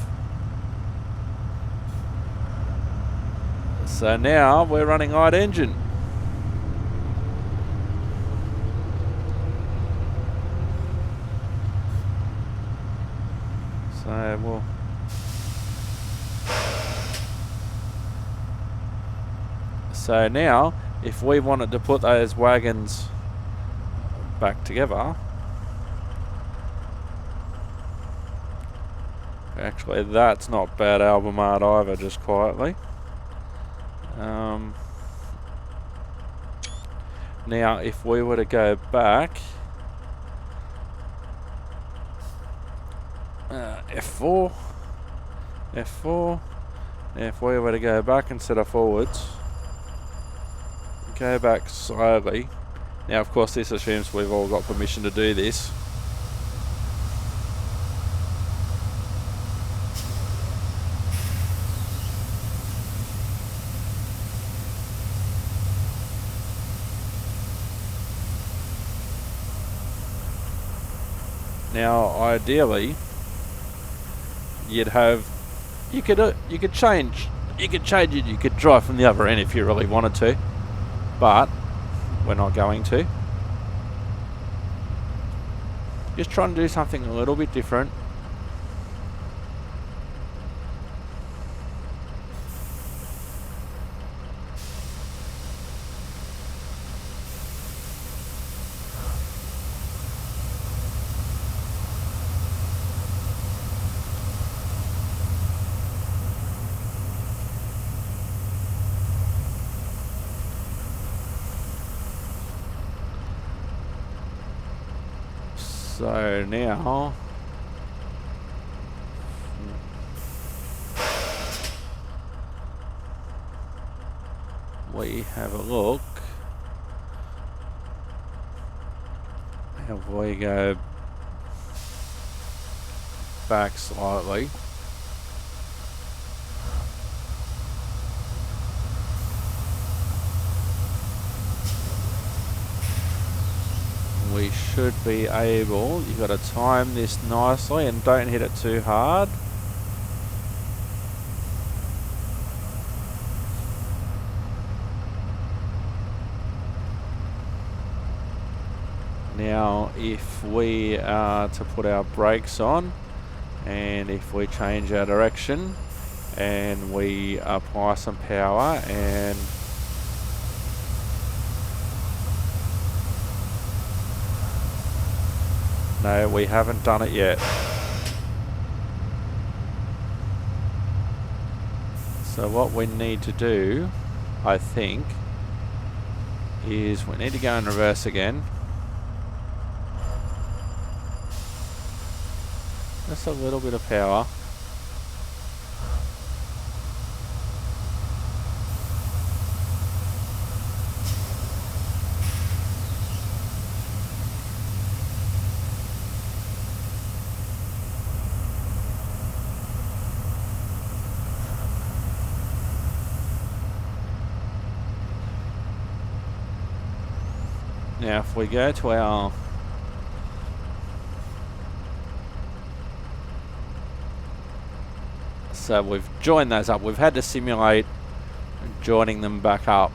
So now we're running light engine. So we'll. So now, if we wanted to put those wagons back together, actually that's not bad album art either, just quietly. Now if we were to go back, F4, if we were to go back instead of forwards, go back slowly. Now of course this assumes we've all got permission to do this. Now ideally you'd have, you could change it, you could drive from the other end if you really wanted to, but we're not going to. Just trying to do something a little bit different. So now we have a look. If we go back slightly, we should be able, you've got to time this nicely and don't hit it too hard. Now if we are to put our brakes on And if we change our direction and we apply some power and no, we haven't done it yet. So what we need to do, I think, is we need to go in reverse again. Just a little bit of power. Now if we go to our so we've joined those up. We've had to simulate joining them back up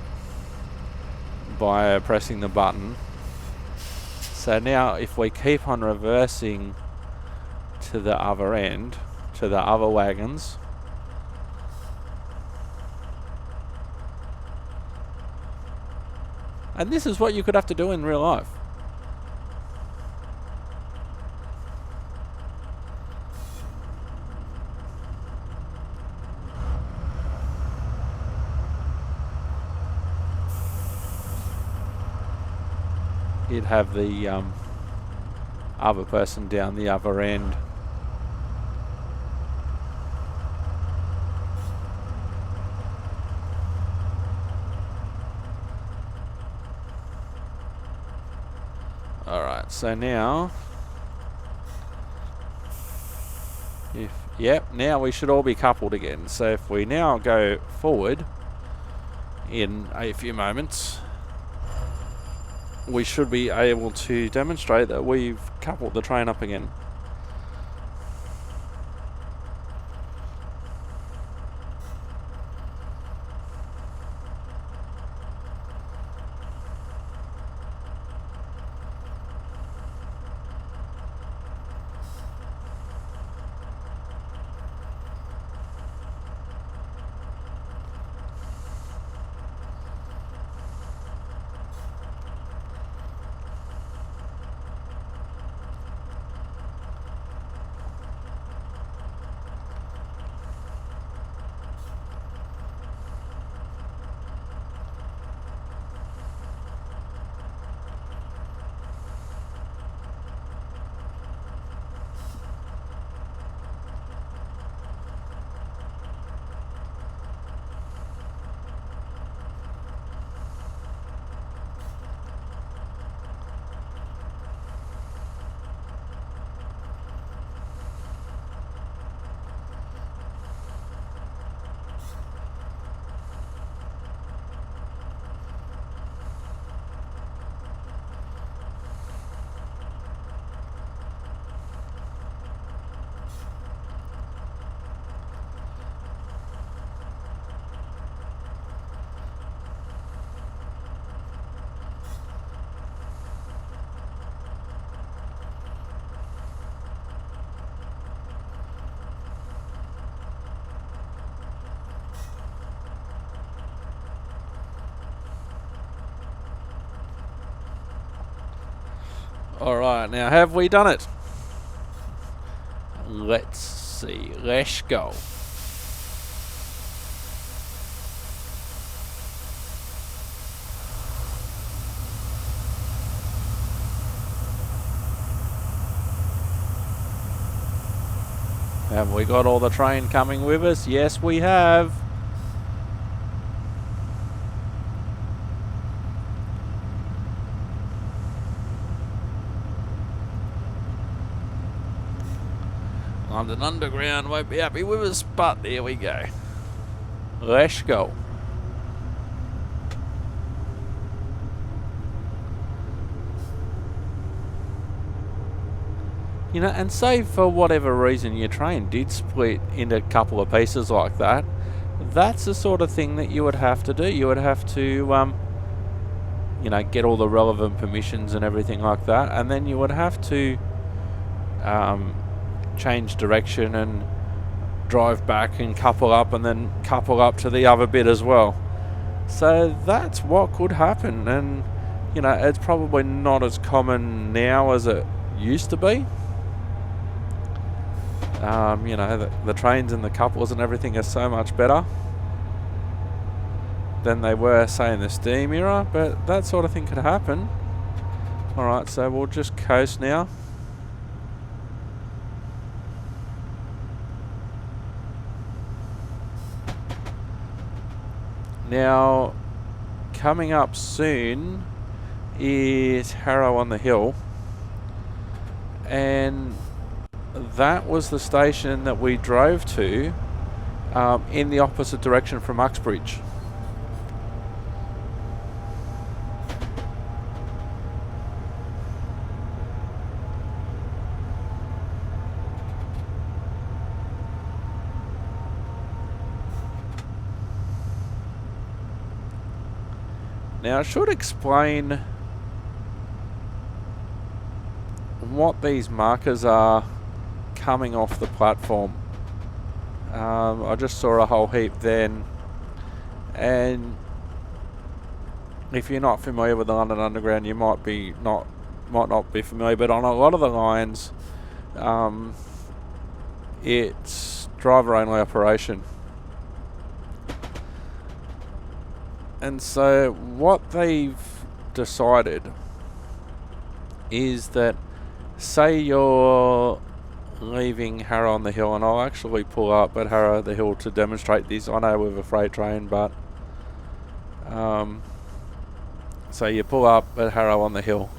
by pressing the button. So now if we keep on reversing to the other end, to the other wagons, and this is what you could have to do in real life. You'd have the other person down the other end. Alright, so now now we should all be coupled again. So if we now go forward in a few moments, we should be able to demonstrate that we've coupled the train up again. Alright, now have we done it? Let's see. Let's go. Have we got all the train coming with us? Yes, we have. London Underground won't be happy with us, but there we go. Let's go. You know, and say for whatever reason your train did split into a couple of pieces like that, that's the sort of thing that you would have to do. You would have to, you know, get all the relevant permissions and everything like that, and then you would have to change direction and drive back and couple up and then couple up to the other bit as well. So that's what could happen, and it's probably not as common now as it used to be. The trains and the couples and everything are so much better than they were, say, in the steam era, but that sort of thing could happen. Alright, so we'll just coast now. Now, coming up soon is Harrow on the Hill, and that was the station that we drove to in the opposite direction from Uxbridge. Now, I should explain what these markers are coming off the platform. I just saw a whole heap then, and if you're not familiar with the London Underground, you might not be familiar, but on a lot of the lines, it's driver-only operation. And so what they've decided is that, say you're leaving Harrow on the Hill, and I'll actually pull up at Harrow on the Hill to demonstrate this. I know with a freight train, but so you pull up at Harrow on the Hill.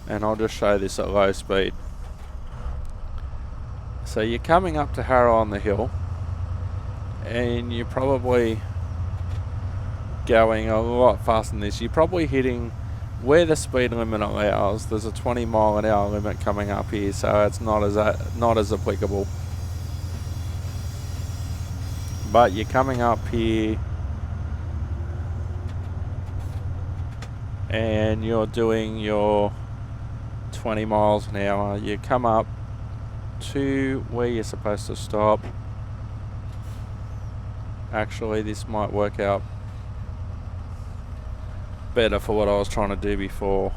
And I'll just show this at low speed. So you're coming up to Harrow on the Hill, and you're probably going a lot faster than this. You're probably hitting where the speed limit allows. There's a 20-mile-an-hour limit coming up here, so it's not as applicable. But you're coming up here, and you're doing your 20 miles an hour. You come up to where you're supposed to stop. Actually, this might work out better for what I was trying to do before.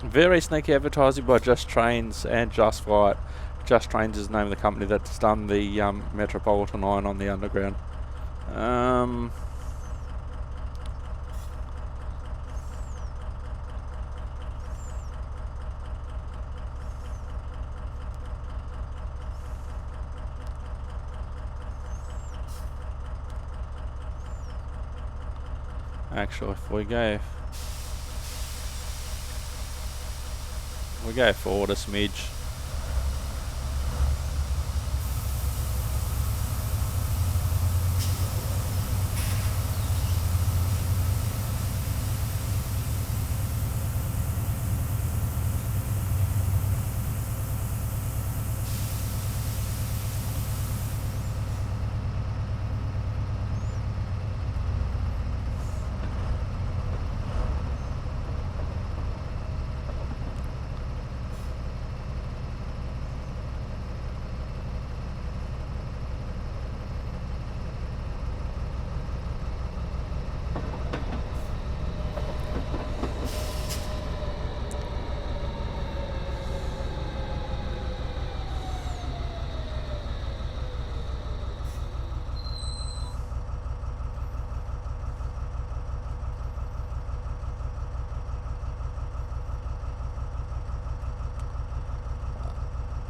Very sneaky advertising by Just Trains and Just Flight. Just Trains is the name of the company that's done the Metropolitan line on the Underground. Actually, if we go forward a smidge.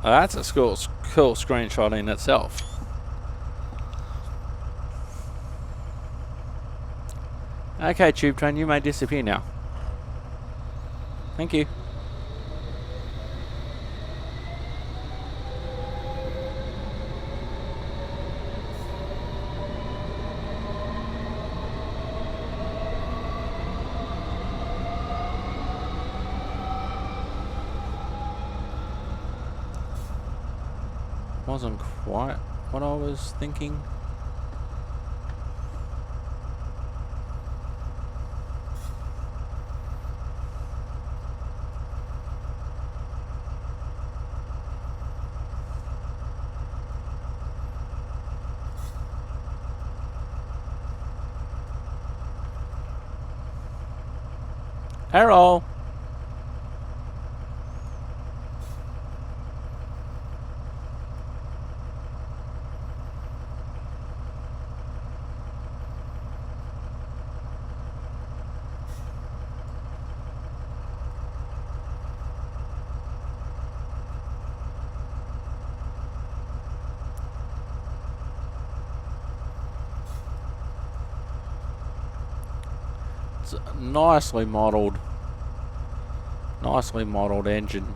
That's a cool screenshot in itself. Okay, Tube Train, you may disappear now. Thank you. Wasn't quite what I was thinking. Harrow! It's a nicely modelled engine,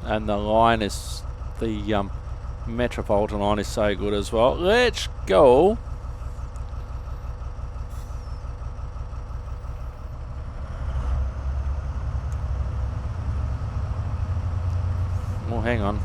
and the line is the Metropolitan line is so good as well. Let's go. Well, hang on.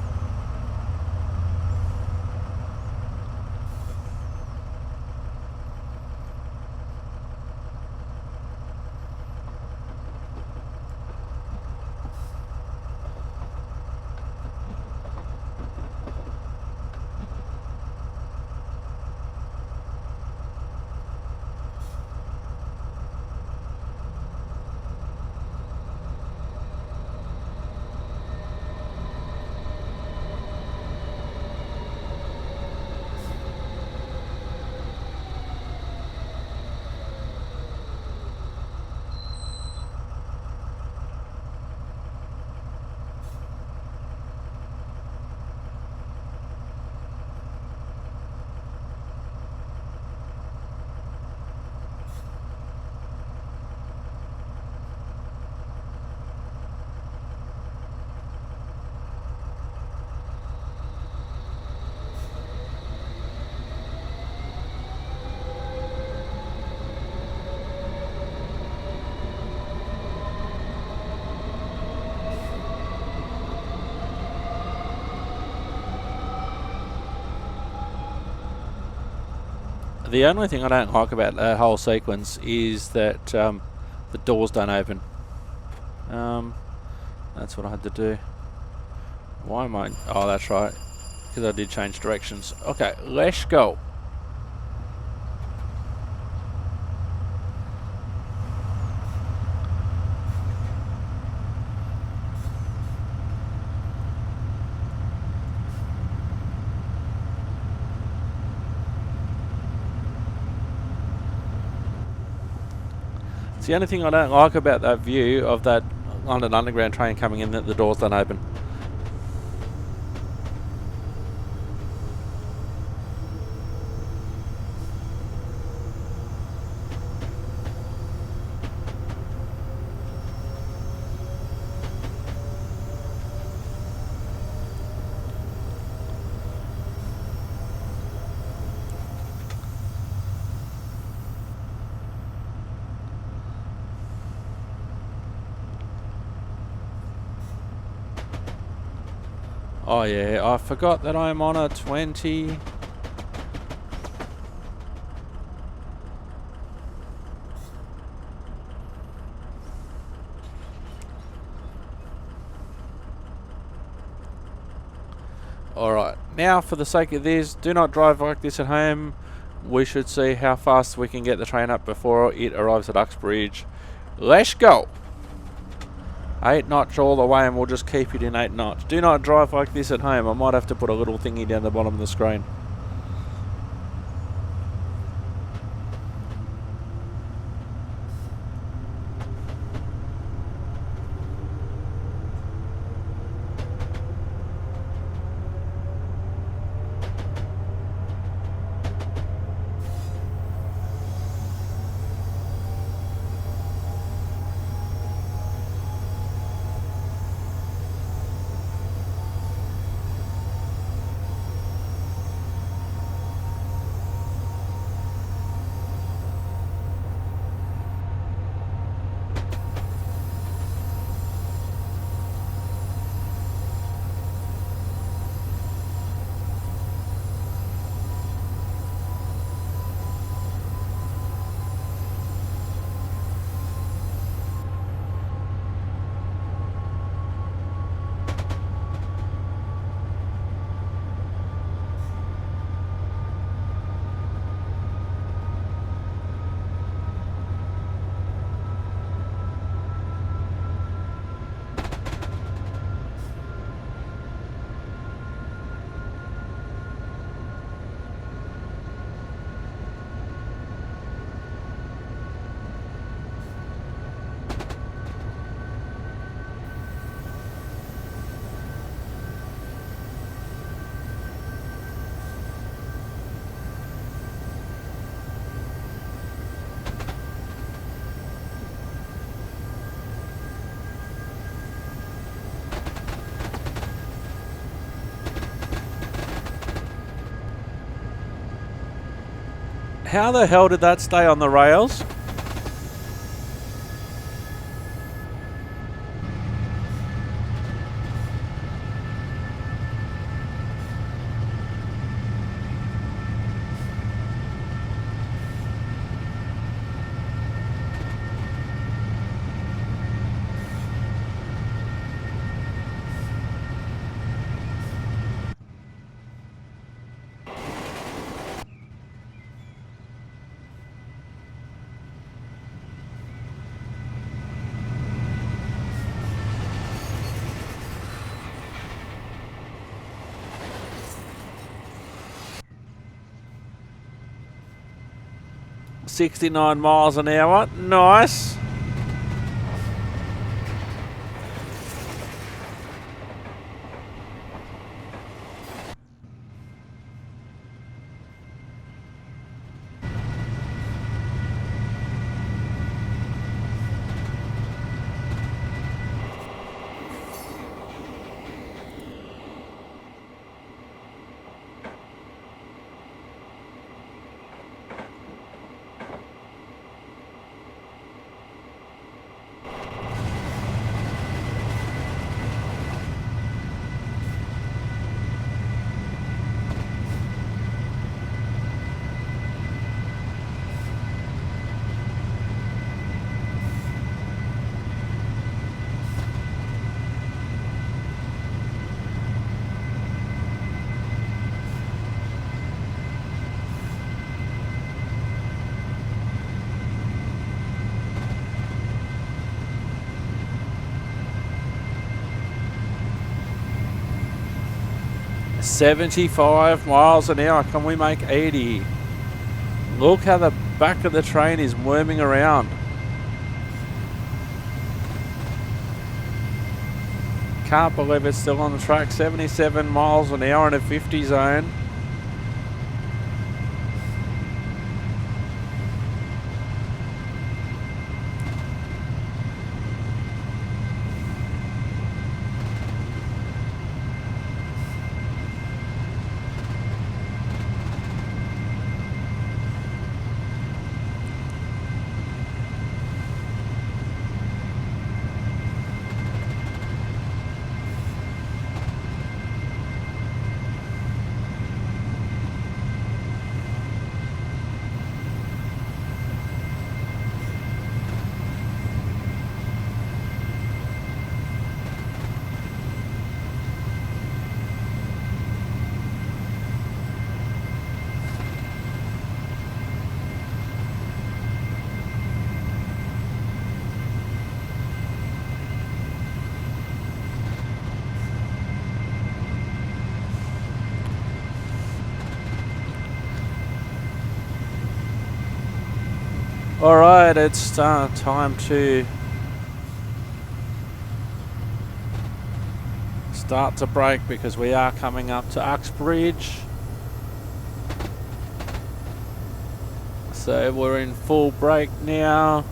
The only thing I don't like about that whole sequence is that the doors don't open. That's what I had to do. Why am I... Oh, that's right. Because I did change directions. Okay, let's go. It's the only thing I don't like about that view of that London Underground train coming in, that the doors don't open. Oh yeah, I forgot that I'm on a 20. Alright, now for the sake of this, do not drive like this at home. We should see how fast we can get the train up before it arrives at Uxbridge. Let's go! 8 knots all the way, and we'll just keep it in 8 knots. Do not drive like this at home. I might have to put a little thingy down the bottom of the screen. How the hell did that stay on the rails? $69 miles an hour. Nice. $75 miles an hour. Can we make 80? Look how the back of the train is worming around. Can't believe it's still on the track. 77 miles an hour in a 50 zone. Alright, it's time to start to brake because we are coming up to Uxbridge. So we're in full brake now.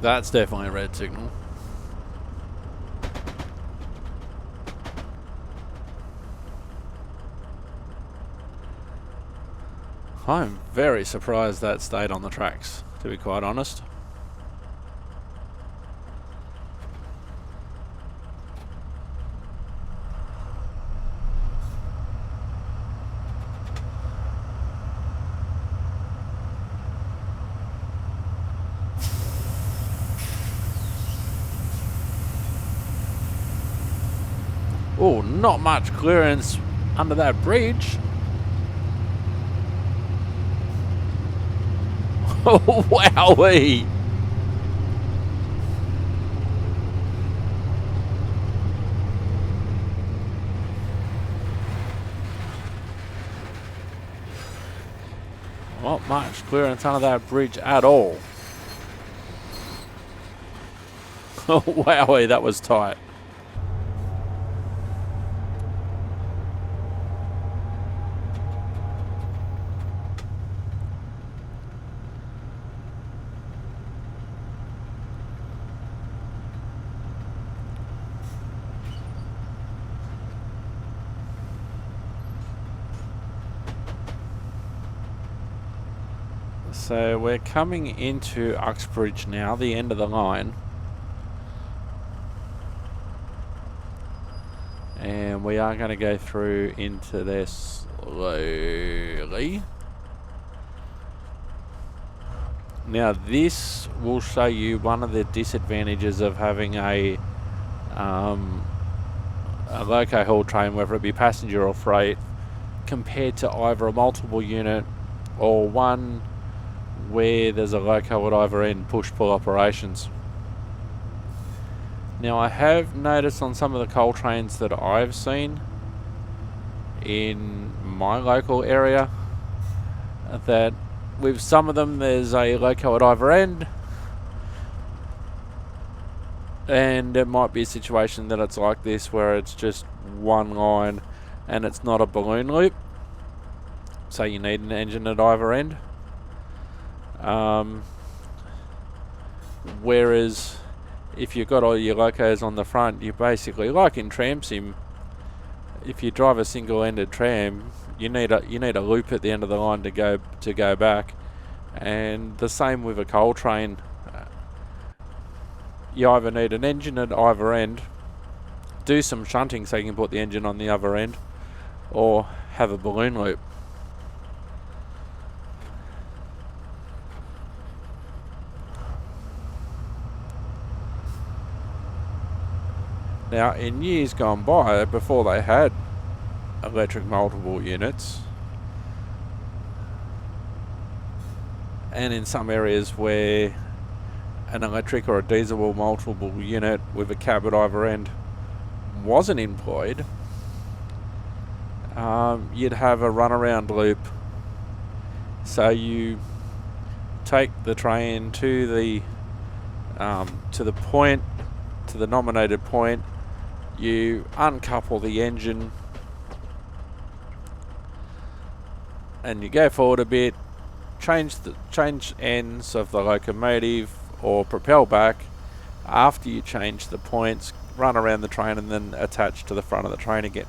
That's definitely a red signal. I'm very surprised that stayed on the tracks, to be quite honest. Oh, not much clearance under that bridge. Oh, wowee! Not much clearance under that bridge at all. Oh, wowee, that was tight. So we're coming into Uxbridge now, the end of the line. And we are going to go through into there slowly. Now this will show you one of the disadvantages of having a loco haul train, whether it be passenger or freight, compared to either a multiple unit or one where there's a loco at either end, push-pull operations. Now I have noticed on some of the coal trains that I've seen in my local area that with some of them there's a loco at either end, and it might be a situation that it's like this where it's just one line and it's not a balloon loop, so you need an engine at either end. Whereas if you've got all your locos on the front, you basically, like in tram sim, if you drive a single-ended tram, you need a loop at the end of the line to go back, and the same with a coal train. You either need an engine at either end, do some shunting so you can put the engine on the other end, or have a balloon loop. Now, in years gone by, before they had electric multiple units, and in some areas where an electric or a diesel multiple unit with a cab at either end wasn't employed, you'd have a runaround loop. So you take the train to the point, to the nominated point, you uncouple the engine and you go forward a bit, change ends of the locomotive or propel back. After you change the points, run around the train and then attach to the front of the train again,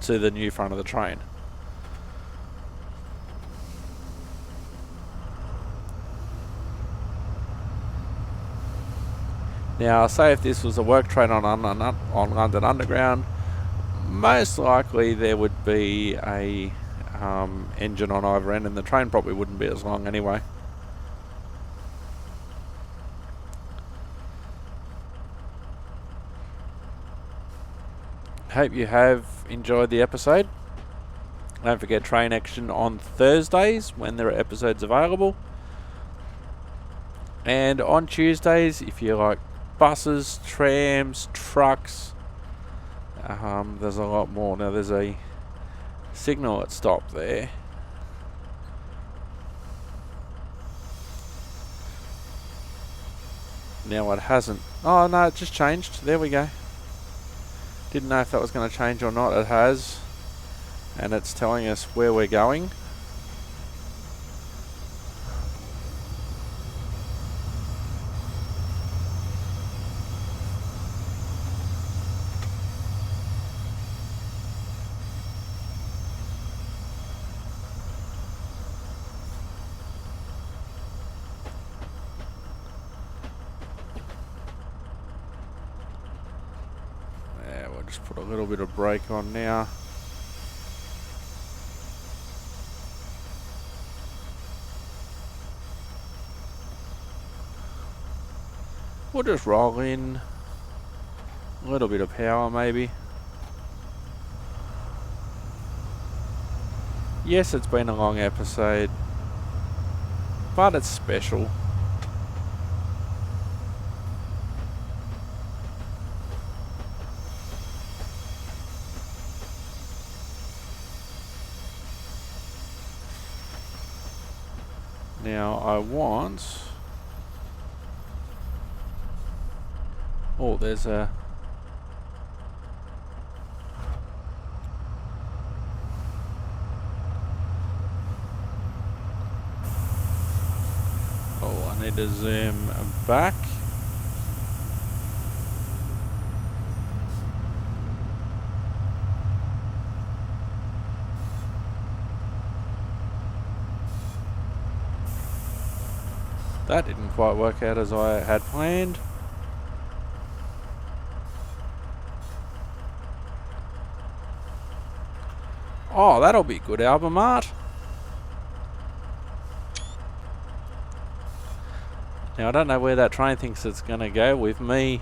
to the new front of the train. Now, say if this was a work train on London Underground, most likely there would be a engine on either end, and the train probably wouldn't be as long anyway. Hope you have enjoyed the episode. Don't forget Train Action on Thursdays when there are episodes available, and on Tuesdays if you like buses, trams, trucks. There's a lot more. Now there's a signal at stop there. Now it hasn't. Oh no, it just changed. There we go. Didn't know if that was going to change or not. It has. And it's telling us where we're going. Just put a little bit of brake on now. We'll just roll in. A little bit of power maybe. Yes, it's been a long episode, but it's special. Now I want... Oh, there's a... Oh, I need to zoom back. That didn't quite work out as I had planned. Oh, that'll be good album art. Now, I don't know where that train thinks it's going to go with me.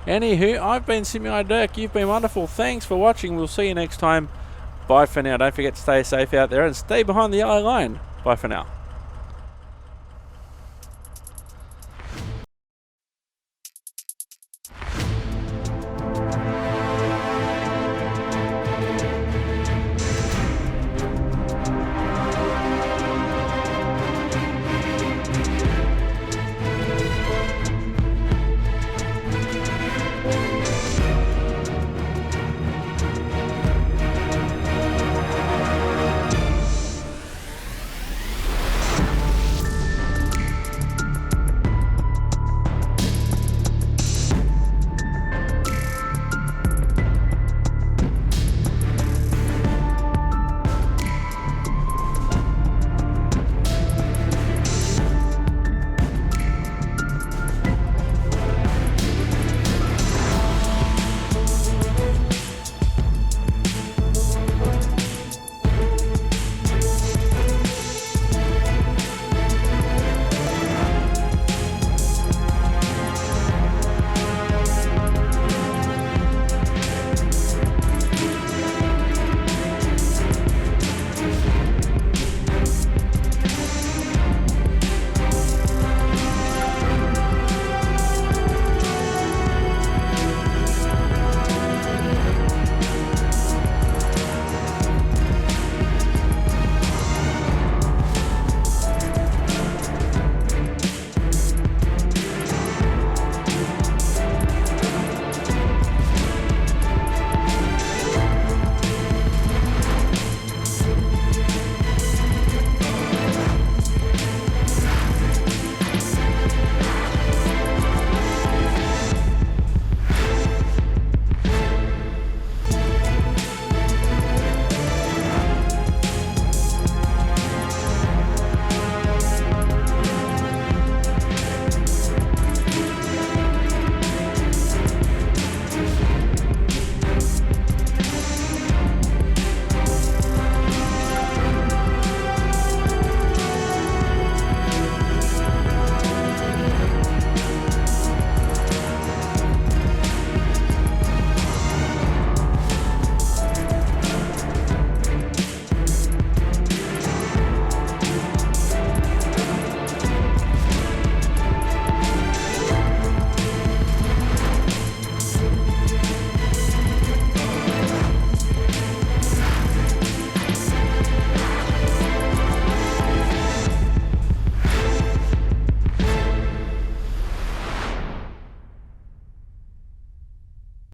Anywho, I've been Simulator Dirk. You've been wonderful. Thanks for watching. We'll see you next time. Bye for now. Don't forget to stay safe out there and stay behind the yellow line. Bye for now.